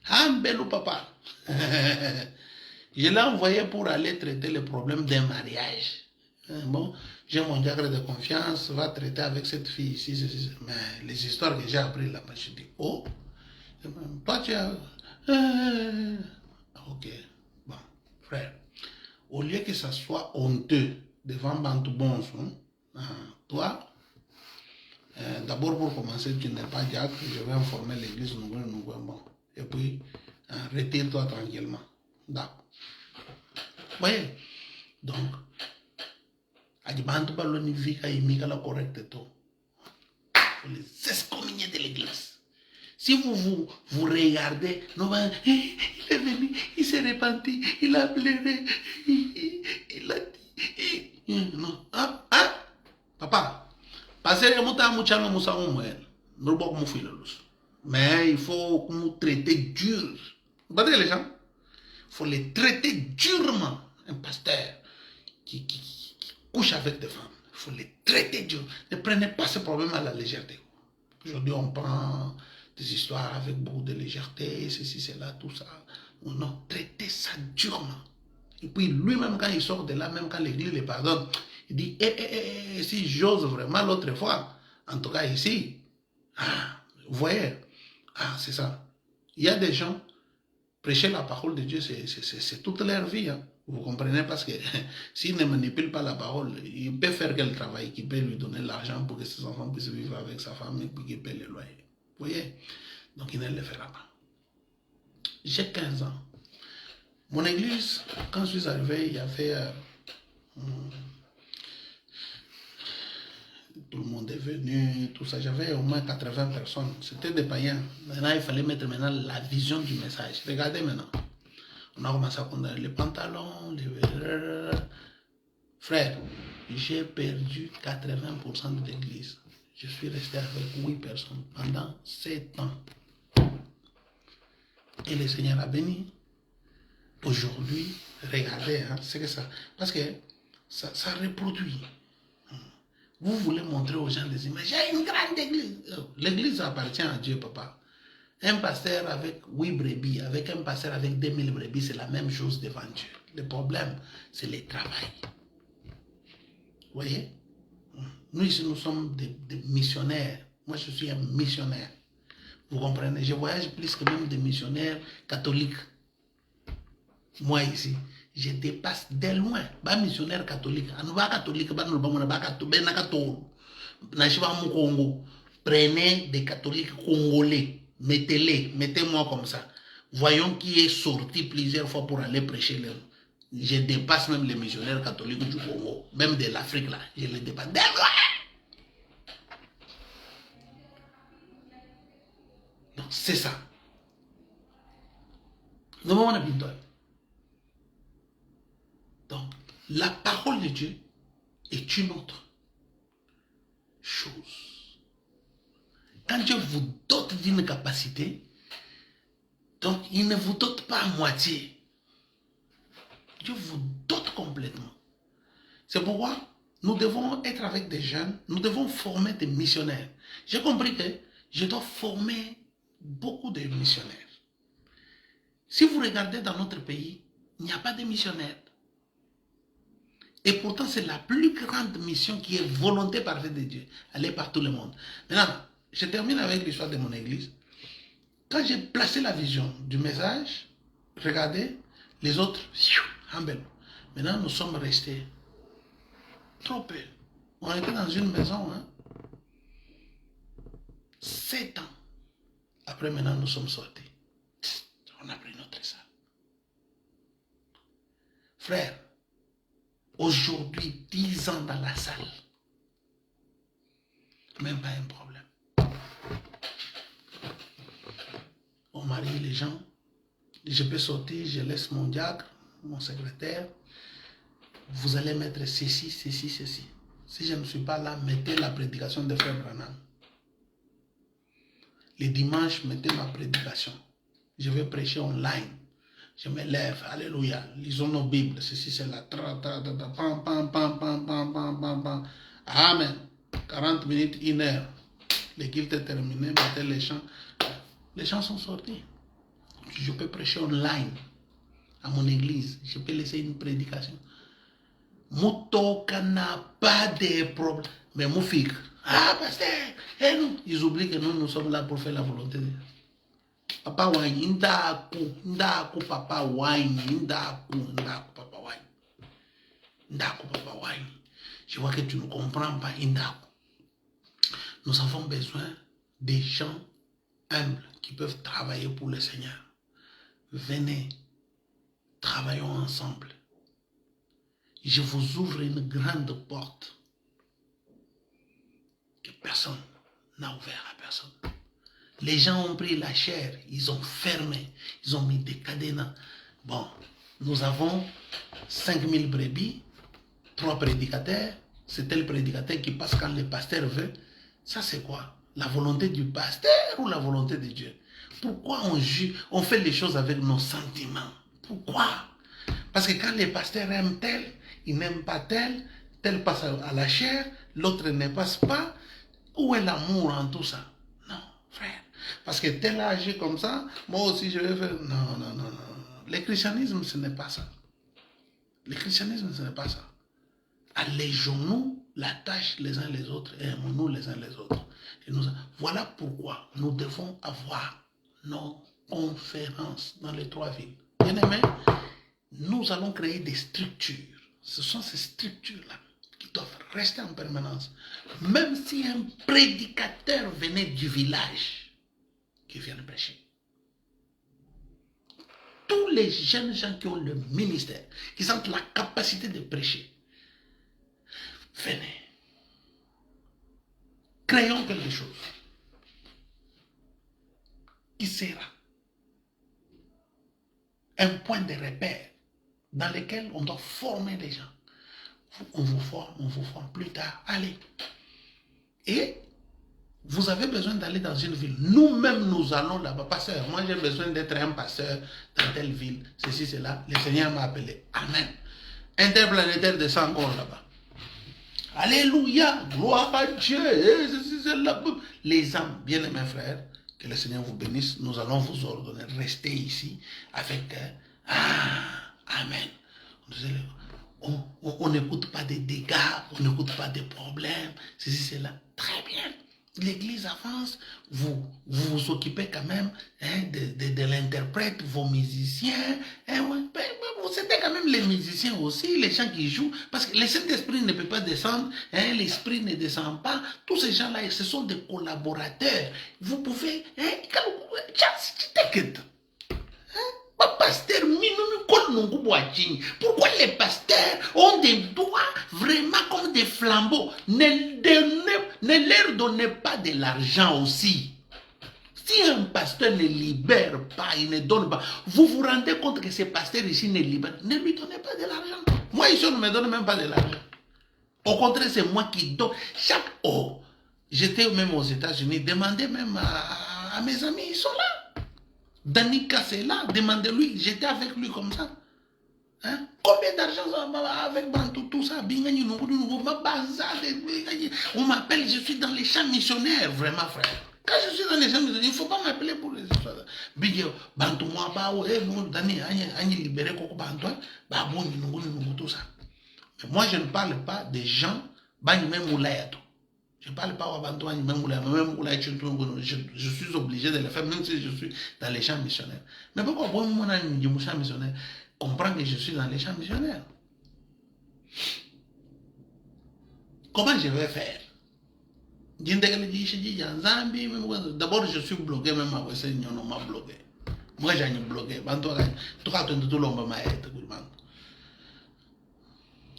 Humble ou papa. Je l'ai envoyé pour aller traiter le problème d'un mariage. Bon, j'ai mon diacre de confiance, va traiter avec cette fille ici. Mais les histoires que j'ai apprises là-bas, je dis, oh, toi tu as... ok, bon, frère, au lieu que ça soit honteux devant Bantou Bonson, toi, d'abord pour commencer, tu n'es pas diacre, je vais informer l'église, bon, et puis, retire-toi tranquillement. D'accord. Vous voyez? Donc, faut les excommunier de l'église. Si vous regardez, non, il est venu, il s'est repenti, il a pleuré, il a dit, non, papa, parce que mais il faut nous traiter dur. Vous voyez les gens? Il faut les traiter durement. Un pasteur qui couche avec des femmes, il faut les traiter dur. Ne prenez pas ce problème à la légèreté. Aujourd'hui, on prend des histoires avec beaucoup de légèreté, ceci, cela, tout ça. Non, traitez ça durement. Et puis lui-même, quand il sort de là, même quand l'église le pardonne, il dit, si j'ose vraiment l'autre fois, en tout cas ici, vous voyez, c'est ça. Il y a des gens, prêcher la parole de Dieu, c'est toute leur vie. Hein. Vous comprenez? Parce que s'il ne manipule pas la parole, il peut faire quel travail qui peut lui donner l'argent pour que ses enfants puissent vivre avec sa femme et puis qu'il paie le loyer. Vous voyez? Donc il ne le fera pas. J'ai 15 ans. Mon église, quand je suis arrivé, il y avait... tout le monde est venu, tout ça. J'avais au moins 80 personnes. C'était des païens. Maintenant, il fallait mettre maintenant la vision du message. Regardez maintenant. On a commencé à condamner les pantalons, les... Frère, j'ai perdu 80% de l'église. Je suis resté avec 8 personnes pendant 7 ans. Et le Seigneur a béni. Aujourd'hui, regardez, hein, c'est que ça. Parce que ça reproduit. Vous voulez montrer aux gens des images. Il y a une grande église. L'église appartient à Dieu, papa. Un pasteur avec 8 brebis, avec un pasteur avec 2000 brebis, c'est la même chose devant Dieu. Le problème, c'est le travail. Vous voyez? Nous ici, nous sommes des missionnaires. Moi, je suis un missionnaire. Vous comprenez? Je voyage plus que même des missionnaires catholiques. Moi ici, je dépasse de loin. Pas missionnaire catholique. Nous pas catholique, prenez des catholiques congolais. Mettez-les, mettez-moi comme ça. Voyons qui est sorti plusieurs fois pour aller prêcher les. Je dépasse même les missionnaires catholiques du Congo, même de l'Afrique là. Je les dépasse de loin. Donc c'est ça. Nous avons une victoire. Donc, la parole de Dieu est une autre chose. Quand Dieu vous dote d'une capacité, donc il ne vous dote pas à moitié. Dieu vous dote complètement. C'est pourquoi nous devons être avec des jeunes, nous devons former des missionnaires. J'ai compris que je dois former beaucoup de missionnaires. Si vous regardez dans notre pays, il n'y a pas de missionnaires. Et pourtant, c'est la plus grande mission qui est volonté parfaite de Dieu. Aller par tout le monde. Maintenant, je termine avec l'histoire de mon église. Quand j'ai placé la vision du message, regardez, les autres, humble. Maintenant, nous sommes restés trop peu. On était dans une maison, 7 ans. Après, maintenant, nous sommes sortis. On a pris notre salle. Frère, aujourd'hui, 10 ans dans la salle. Même pas un problème. On marie les gens. Je peux sortir, je laisse mon diacre, mon secrétaire. Vous allez mettre ceci, ceci, ceci. Si je ne suis pas là, mettez la prédication de Frère Branham. Les dimanches, mettez ma prédication. Je vais prêcher online. Je me lève, alléluia. Lisons nos Bibles, ceci, c'est la pam, pam, pam, pam, pam, pam, pam, pam. Amen. 40 minutes, 1 heure. Les guildes est terminé, mettez les chants. Les chants sont sortis. Je peux prêcher online à mon église. Je peux laisser une prédication. Moutoka n'a pas de problème. Mais mon fils, pasteur, et nous, ils oublient que nous sommes là pour faire la volonté de Dieu. Papa wine, ndaku, papa wine, ndaku, papa wine. Ndaku, papa wine. Je vois que tu ne comprends pas, ndaku. Nous avons besoin des gens humbles qui peuvent travailler pour le Seigneur. Venez, travaillons ensemble. Je vous ouvre une grande porte que personne n'a ouvert à personne. Les gens ont pris la chair, ils ont fermé, ils ont mis des cadenas. Bon, nous avons 5000 brebis, 3 prédicateurs. C'est tel prédicateur qui passe quand le pasteur veut. Ça c'est quoi? La volonté du pasteur ou la volonté de Dieu? Pourquoi on fait les choses avec nos sentiments? Pourquoi? Parce que quand les pasteurs aiment tel, ils n'aiment pas tel, tel passe à la chair, l'autre ne passe pas. Où est l'amour en tout ça? Non, frère. parce que tel a agi comme ça, moi aussi je vais faire. Non, non, non, non. Le christianisme, ce n'est pas ça. Le christianisme, ce n'est pas ça. Allégeons-nous la tâche les uns les autres et aimons-nous les uns les autres. Voilà pourquoi nous devons avoir nos conférences dans les 3 villes. Bien aimé, nous allons créer des structures. Ce sont ces structures-là qui doivent rester en permanence. Même si un prédicateur venait du village qui vient de prêcher. Tous les jeunes gens qui ont le ministère, qui sentent la capacité de prêcher, venez. Créons quelque chose qui sera un point de repère dans lequel on doit former les gens. On vous forme plus tard. Allez. Et vous avez besoin d'aller dans une ville. Nous-mêmes, nous allons là-bas. Pasteur, moi j'ai besoin d'être un pasteur dans telle ville. Ceci, cela. Le Seigneur m'a appelé. Amen. Interplanétaire descend encore là-bas. Alléluia. Gloire à Dieu. Les âmes, bien aimés frères, que le Seigneur vous bénisse. Nous allons vous ordonner. Restez ici avec... Amen. On n'écoute pas des dégâts, on n'écoute pas des problèmes, ceci, cela. Très bien. L'église avance, vous vous occupez quand même de l'interprète, vos musiciens. Vous êtes quand même les musiciens aussi, les gens qui jouent. Parce que le Saint-Esprit ne peut pas descendre, l'Esprit ne descend pas. Tous ces gens-là, ce sont des collaborateurs. Vous pouvez... Pasteur, pourquoi les pasteurs ont des doigts vraiment comme des flambeaux? Ne leur donnez pas de l'argent aussi. Si un pasteur ne libère pas, il ne donne pas, vous vous rendez compte que ces pasteurs ici ne libèrent, ne lui donnez pas de l'argent. Moi ici, on ne me donne même pas de l'argent. Au contraire, c'est moi qui donne. J'étais même aux États-Unis, demandez même à mes amis, ils sont là. Danica, c'est là, demandez-lui, j'étais avec lui comme ça. Hein? Combien d'argent avec Bantou, tout ça? On m'appelle, je suis dans les champs missionnaires, vraiment, frère. Quand je suis dans les champs missionnaires, il ne faut pas m'appeler pour les histoires. Bantou, moi, libéré, tout ça. Mais moi, je ne parle pas des gens, je ne parle pas je suis obligé de le faire, même si je suis dans les champs missionnaires. Mais pourquoi moi, dans les champs missionnaires, comprendre que je suis dans les champs missionnaires? Comment je vais faire? D'abord, je suis bloqué, même avec ce on m'a bloqué. Moi, j'ai bloqué.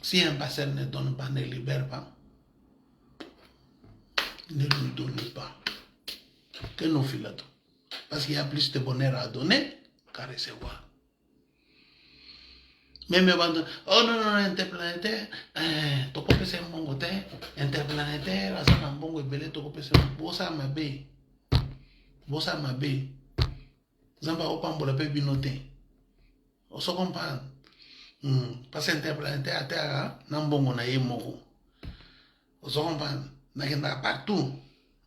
Si un pasteur ne donne pas, ne libère pas, ne lui donne pas. Que nous filons. Parce qu'il y a plus de bonheur à donner qu'à recevoir. Même oh non, non, interplanétaire, tu peux passer mon côté, interplanétaire, ça m'a bon belé, tu peux passer mon bossa ma bé. Bossa ma bé. Zamba au pambo la pébi noté. On se comprend. Parce que interplanétaire à terre, n'en bon on a eu moko. On se comprend. N'a partout.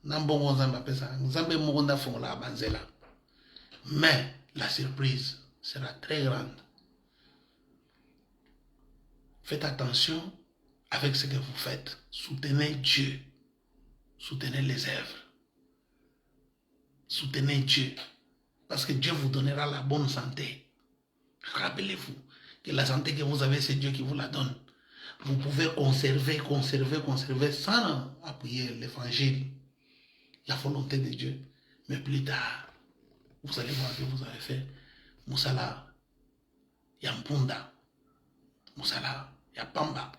N'en bon on zamba pesa. Zamba moko n'a fond la banzela. Mais la surprise sera très grande. Faites attention avec ce que vous faites. Soutenez Dieu. Soutenez les œuvres. Soutenez Dieu. Parce que Dieu vous donnera la bonne santé. Rappelez-vous que la santé que vous avez, c'est Dieu qui vous la donne. Vous pouvez conserver sans appuyer l'évangile, la volonté de Dieu. Mais plus tard, vous allez voir que vous avez fait Moussala, Yampunda, Moussala, Yapamba,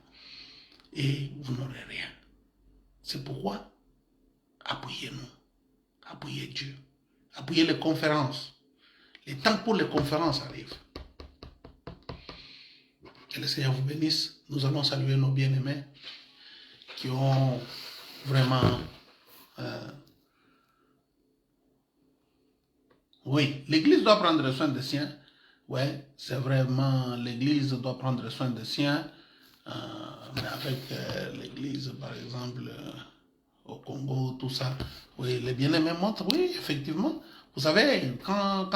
et vous n'aurez rien. C'est pourquoi appuyez-nous, appuyez Dieu, appuyez les conférences. Le temps pour les conférences arrive. Que le Seigneur vous bénisse. Nous allons saluer nos bien-aimés qui ont vraiment... oui, l'Église doit prendre soin des siens. Oui, c'est vraiment, l'Église doit prendre soin des siens. Mais avec l'Église, par exemple... au Congo, tout ça. Oui, les bien-aimés montrent, oui, effectivement. Vous savez, quand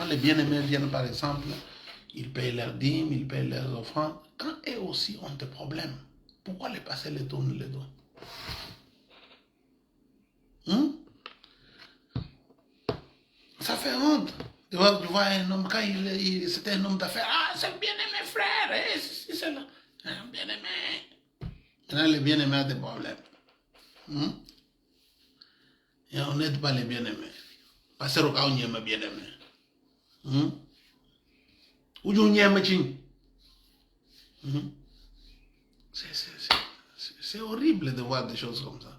les bien-aimés viennent, par exemple, ils payent leurs dîmes, ils payent leurs offrandes. Quand eux aussi ont des problèmes, pourquoi les pasteurs les tournent les dos? Ça fait honte. Tu vois un homme, quand c'était un homme d'affaires, ah, c'est le bien-aimé frère, c'est là. Bien-aimé. Maintenant, les bien-aimés ont des problèmes. Et on n'aide pas les bien-aimés. Parce que on y aime bien-aimé. Ou on y aime ching. C'est horrible de voir des choses comme ça.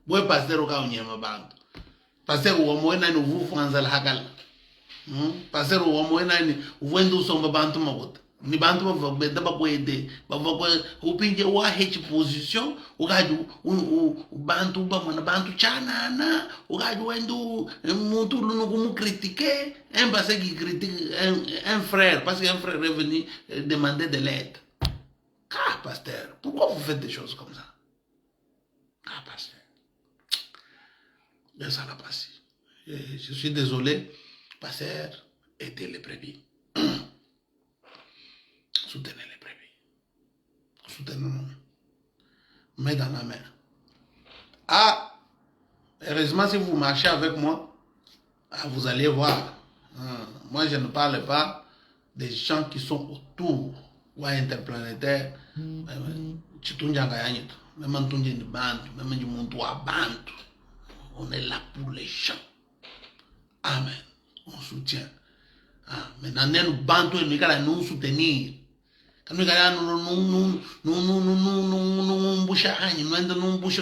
Vous pasteur on y aime band. Pasteur ou on a vous fanzal hagal. Pasteur ou on a vous ndu somba bantu mabot. Ni bantu mabot daba ko ede. Baba ko upinje wa h position ugaju bantu ba mana bantu chana na ugaju wendu muntu lunu kumu critiquer un parce qui critique un frère parce qu'un frère est venu demander de l'aide. Ah pasteur, pourquoi vous faites des choses comme ça? Ah pasteur. Mais ça l'a passé. Je suis désolé, pasteur, aidez les brebis. Soutenez les brebis. Soutenez-nous. Main dans la main. Ah, heureusement, si vous marchez avec moi, vous allez voir. Moi, je ne parle pas des gens qui sont autour ou interplanétaires. On est là pour les gens. Amen. On soutient. Maintenant, nous bantu et nous soutenir. Quand nous allons nous boucher,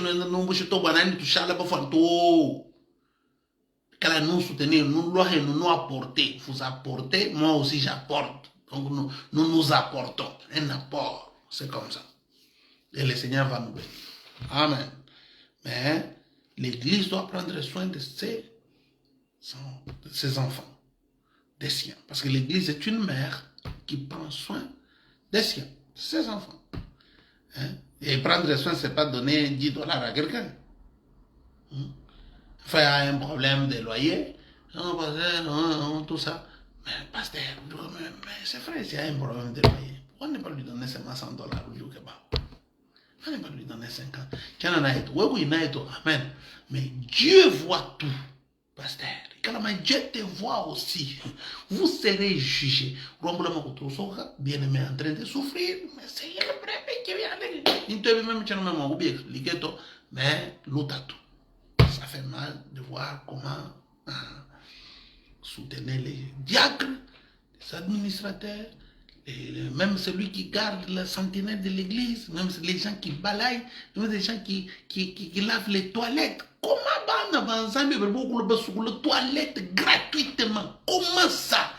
nous boucher, tout banane, tout ça là pour faire tout. Quand nous soutenir, nous apporter. Vous apportez, moi aussi j'apporte. Donc nous apportons un apport. C'est comme ça. Et le Seigneur va nous bénir. Amen. Mais l'Église doit prendre soin de ses enfants, des siens. Parce que l'Église est une mère qui prend soin des siens, de ses enfants. Et prendre soin, ce n'est pas donner 10 dollars à quelqu'un. Faire un problème de loyer, tout ça. Mais pasteur, mais c'est vrai, s'il y a un problème de loyer, pourquoi ne pas lui donner seulement 100 dollars au lieu que bah? On ne pas lui donner 50. Amen. Mais Dieu voit tout, pasteur. Dieu te voit aussi. Vous serez jugé. Bien aimé en train de souffrir. Mais c'est le bébé qui vient de il te même expliquer tout. Mais l'autre tout. Ça fait mal de voir comment soutenir les diacres, les administrateurs. Et même celui qui garde la sentinelle de l'église, même les gens qui balayent, même les gens qui lavent les toilettes. Comment les toilettes gratuitement? Comment ça?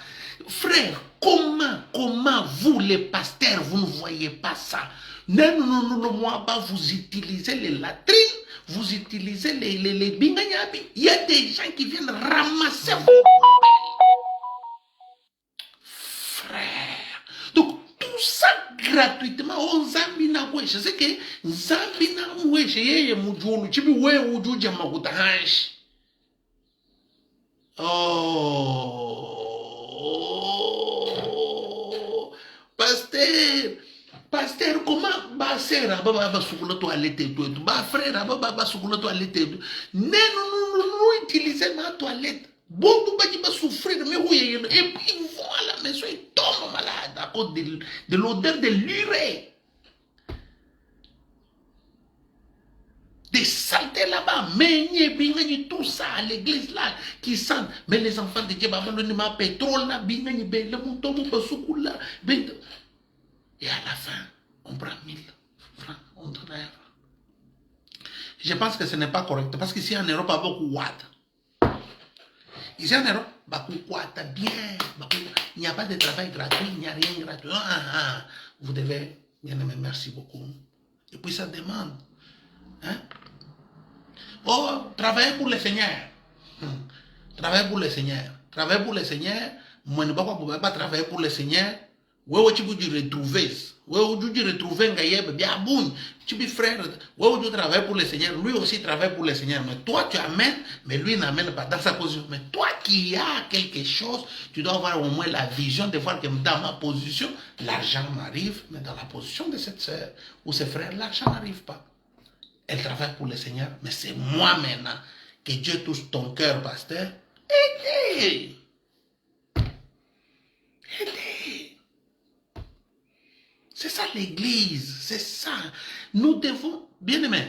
Frère, comment vous les pasteurs, vous ne voyez pas ça? Non, moi, vous utilisez les latrines, vous utilisez les binganyabi. Il y a des gens qui viennent ramasser vos poubelles. Frère. Donc, tout ça gratuitement, on zambina wesh. C'est que zambina wesh, yeye mujulu, chibi we ujuja makuta hanshi. Oh, pasteur, comment ba sera ba sukula toilette tout, ba frère ba sukula toilette. Non, utilisez ma toilette. Bon, tu vas souffrir, mais oui, et puis ils vont à la maison, ils tombent malades à cause de l'odeur de l'urée. Des saletés là-bas, mais tout ça à l'église là, qui sentent, mais les enfants de Dieu, le pétrole là, le mouton, là, et à la fin, on prend 1000 francs, on travaille. Je pense que ce n'est pas correct, parce qu'ici en Europe, il y a beaucoup de watt. Ici en Europe, bien, il n'y a pas de travail gratuit, il n'y a rien gratuit. Vous devez, bien aimé, merci beaucoup. Et puis ça demande. Oh, travailler pour le Seigneur. Travailler pour le Seigneur. Travailler pour le Seigneur. Moi, ne pas travailler pour le Seigneur. Ouais, tu peux retrouver. Ouais, tu retrouver Ngaïeb, bien bon. Tu peux frère. Ouais, tu travailles pour le Seigneur. Lui aussi travaille pour le Seigneur. Mais toi, tu amènes, mais lui n'amène pas dans sa position. Mais toi qui as quelque chose, tu dois avoir au moins la vision de voir que dans ma position, l'argent m'arrive, mais dans la position de cette sœur ou ce frère, l'argent n'arrive pas. Elle travaille pour le Seigneur, mais c'est moi maintenant que Dieu touche ton cœur, pasteur. Aidez! Aidez! C'est ça l'église, c'est ça. Nous devons, bien aimé,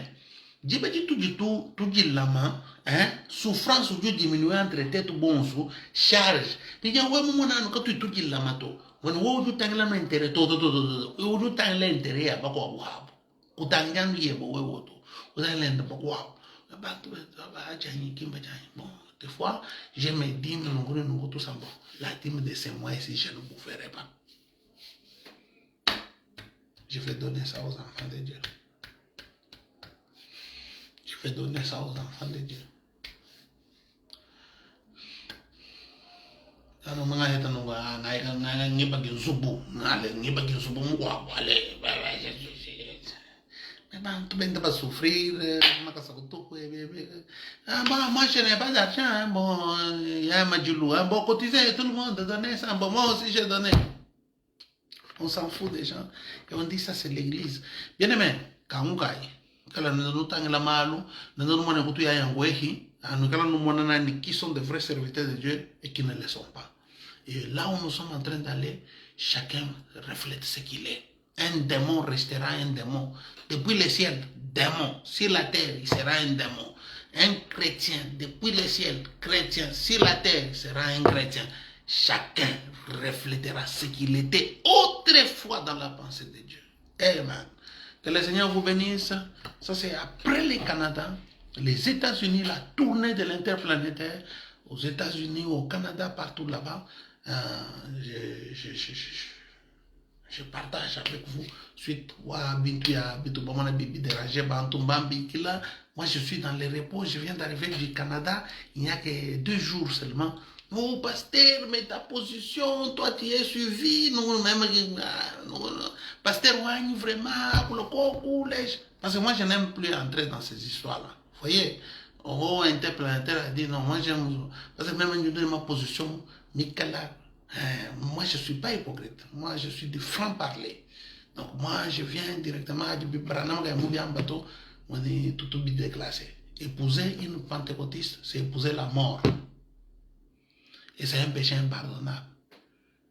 Dieu dit tout dit lama, hein, souffrance ou Dieu diminuer entre tête bon sous, charge. Puis il y a un moment où tu tout dit lama to. When tu t'as l'intérêt, tu t'as l'intérêt à pas quoi. Tu t'as l'intérêt à quoi. Tu t'as l'intérêt à quoi. Bon, des fois, je me dis, nous tout ça, bon, la dîme de ces mois ici, je ne vous ferai pas. Je vais donner ça aux enfants de Dieu. Je vais donner ça aux enfants de Dieu. Alors, je vais mais pas souffrir, moi je n'ai pas d'argent, bon, il y a un majulou, bon, cotiser, tout le monde donner ça, bon, moi aussi j'ai donné. On s'en fout des gens. Et on dit ça, c'est l'église. Bien aimé, quand on gagne, quand on a la malou, nous avons un couteau à nous qui sont de vrais serviteurs de Dieu et qui ne le sont pas. Et là où nous sommes en train d'aller, chacun reflète ce qu'il est. Un démon restera un démon. Depuis le ciel, démon. Sur la terre, il sera un démon. Un chrétien, depuis le ciel, chrétien. Sur la terre, il sera un chrétien. Chacun reflètera ce qu'il était autrefois dans la pensée de Dieu. Amen. Que le Seigneur vous bénisse. Ça, c'est après le Canada, les États-Unis, la tournée de l'interplanétaire, aux États-Unis, au Canada, partout là-bas. Je partage avec vous suite moi je suis dans le repos, je viens d'arriver du Canada il n'y a que 2 jours seulement. Oh pasteur, mais ta position, toi tu es suivi, nous même pasteur vraiment pour le concours, parce que moi je n'aime plus entrer dans ces histoires là, vous voyez. Oh, interplanétaire a dit non, moi j'aime, parce que même je donne ma position, Mikala. Moi, je ne suis pas hypocrite. Moi, je suis du franc-parler. Donc, moi, je viens directement du Branham en bateau. On dit tout déclassé. Épouser une pentecôtiste, c'est épouser la mort. Et c'est un péché impardonnable.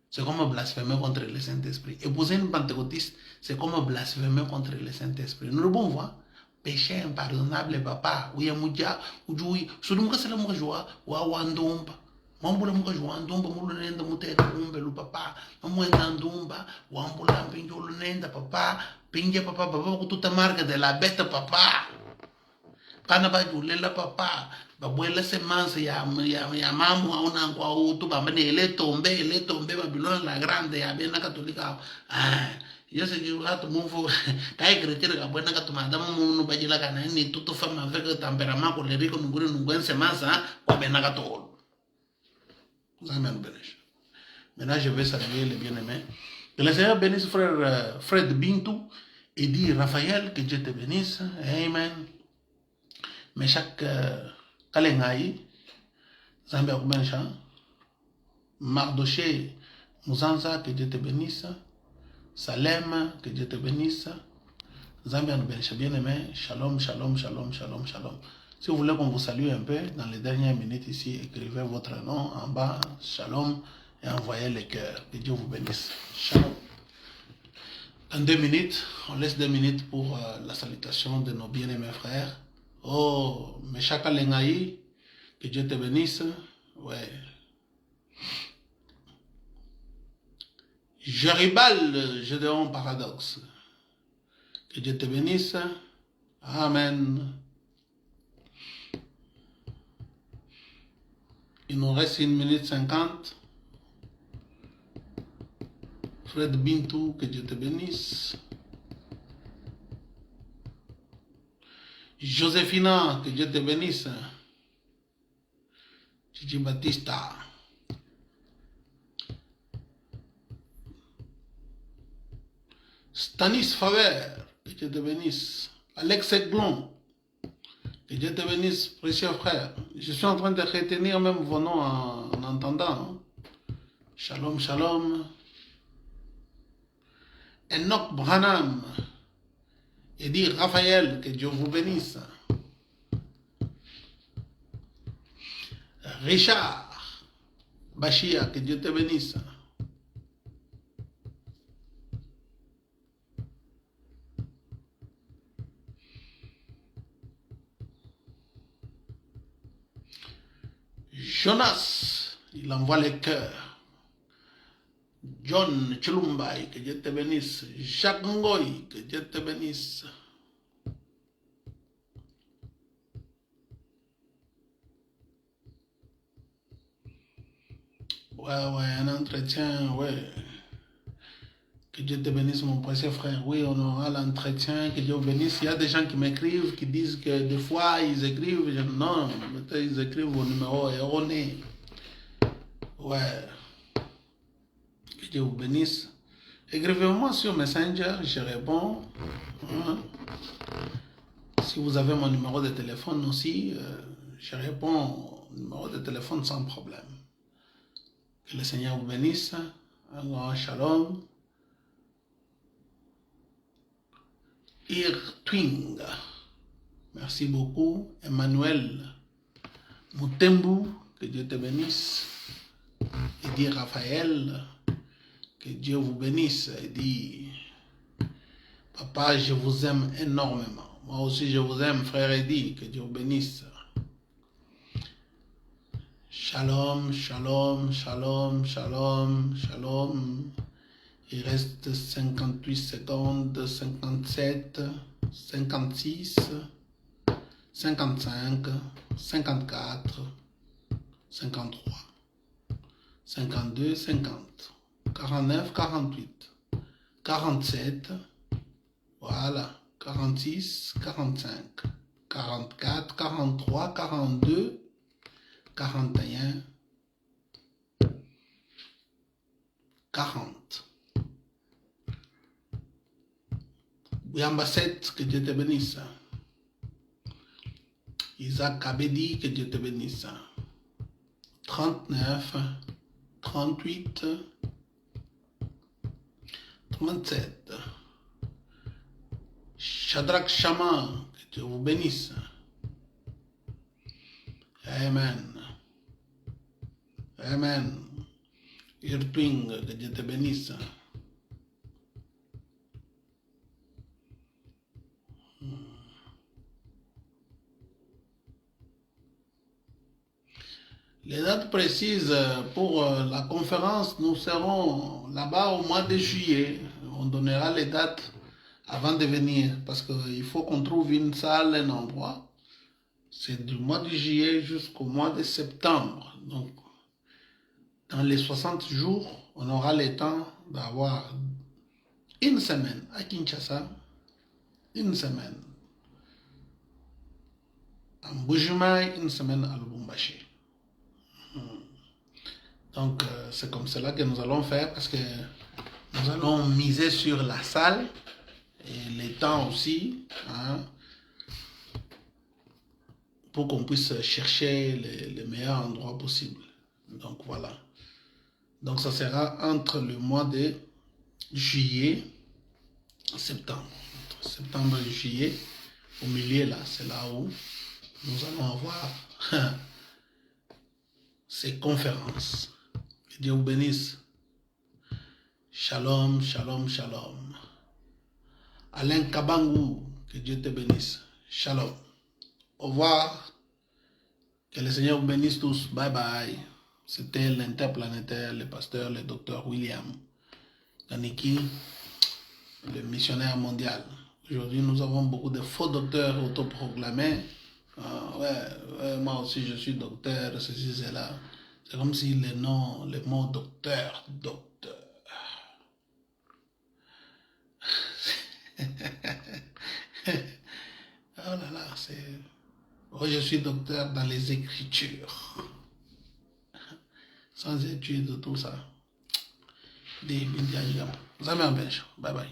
C'est comme blasphémer contre le Saint-Esprit. Épouser une pentecôtiste, c'est comme blasphémer contre le Saint-Esprit. Nous le bon voir. Péché impardonnable, papa. Oui, Moudia, Oudjoui, Soudouka, c'est la moujwa, Wawandomba. Mambula muka juandumba mulu nenda muteka kumbe lu papa mamwenda ndumba wambula mpinjo lu nenda papa pinje papa baba kututa marca de la bête papa pana ba julela papa babuela semanse ya mamu hauna kwa utu bamba ne ele tombe Babilona la grande ya bena katolika yo sé que rato mufo kai crecer ka buena ka tumanda mu bajila kana ni tutu fama avec tempérament colérique ngure ngwen semansa kwa bena katolo. Amen. Maintenant, je vais saluer les bien-aimés. Que le Seigneur bénisse frère Fred Bintou et dit Raphaël, que Dieu te bénisse. Amen. Mais chaque Kalengaï, Zambia Kubencha, Mardoché Mouzanza, que Dieu te bénisse. Salem, que Dieu te bénisse. Zambia Kubencha, bien-aimé. Shalom, shalom, shalom, shalom, shalom. Si vous voulez qu'on vous salue un peu, dans les dernières minutes ici, écrivez votre nom en bas, shalom, et envoyez les cœurs. Que Dieu vous bénisse. Shalom. En 2 minutes, on laisse 2 minutes pour la salutation de nos bien-aimés frères. Oh, Meshaka Lengaï, que Dieu te bénisse. Ouais. Jaribal, Gédéon Paradoxe. Que Dieu te bénisse. Amen. Il nous reste 1 minute 50. Fred Bintou, que Dieu te bénisse. Joséphina, que Dieu te bénisse. Gigi Batista. Stanis Faver, que Dieu te bénisse. Alex Eglon, que Dieu te bénisse, précieux frère. Je suis en train de retenir même vos noms en entendant. Shalom, shalom. Enoch Branham, Eddie Raphaël, que Dieu vous bénisse. Richard Bachia, que Dieu te bénisse. Jonas, il envoie les cœurs. John Chulumbai, que Dieu te bénisse. Jacques Ngoy, que Dieu te bénisse. Ouais, un entretien, ouais. Que Dieu te bénisse, mon précieux frère. Oui, on aura l'entretien, que Dieu vous bénisse. Il y a des gens qui m'écrivent, qui disent que des fois, ils écrivent. Non, peut-être ils écrivent au numéro erroné. Ouais. Que Dieu vous bénisse. Écrivez-moi sur Messenger, je réponds. Si vous avez mon numéro de téléphone aussi, je réponds au numéro de téléphone sans problème. Que le Seigneur vous bénisse. Alors, shalom. Irtwing. Merci beaucoup. Emmanuel Moutembu, que Dieu te bénisse. Eddie Raphaël, que Dieu vous bénisse. Eddie, papa, je vous aime énormément. Moi aussi, je vous aime, frère Eddie, que Dieu vous bénisse. Shalom, shalom, shalom, shalom, shalom. Il reste 58 secondes, 57, 56, 55, 54, 53, 52, 50, 49, 48, 47, voilà, 46, 45, 44, 43, 42, 41, 40. Bouyamba 7, que Dieu te bénisse. Isaac Abedi, que Dieu te bénisse. 39, 38, 37. Shadrach Shaman, que Dieu vous bénisse. Amen. Amen. Irtwing, que Dieu te bénisse. Les dates précises pour la conférence, nous serons là-bas au mois de juillet. On donnera les dates avant de venir parce qu'il faut qu'on trouve une salle, un endroit. C'est du mois de juillet jusqu'au mois de septembre. Donc, dans les 60 jours, on aura le temps d'avoir une semaine à Kinshasa, une semaine à Mbujimaï, une semaine à Lubumbashi. Donc, c'est comme cela que nous allons faire parce que nous allons miser sur la salle et les temps aussi, hein, pour qu'on puisse chercher les meilleurs endroits possibles. Donc, voilà. Donc, ça sera entre le mois de juillet et septembre. Entre septembre et juillet, au milieu là, c'est là où nous allons avoir ces conférences. Que Dieu vous bénisse. Shalom, shalom, shalom. Alain Kabangou, que Dieu te bénisse. Shalom. Au revoir. Que le Seigneur vous bénisse tous. Bye bye. C'était l'interplanétaire, le pasteur, le docteur William Kaniki, le missionnaire mondial. Aujourd'hui, nous avons beaucoup de faux docteurs autoproclamés. Moi aussi, je suis docteur, ceci, cela. C'est comme si le mot docteur. Oh là là, c'est... Oh, je suis docteur dans les écritures. Sans études, tout ça. Des Bye bye.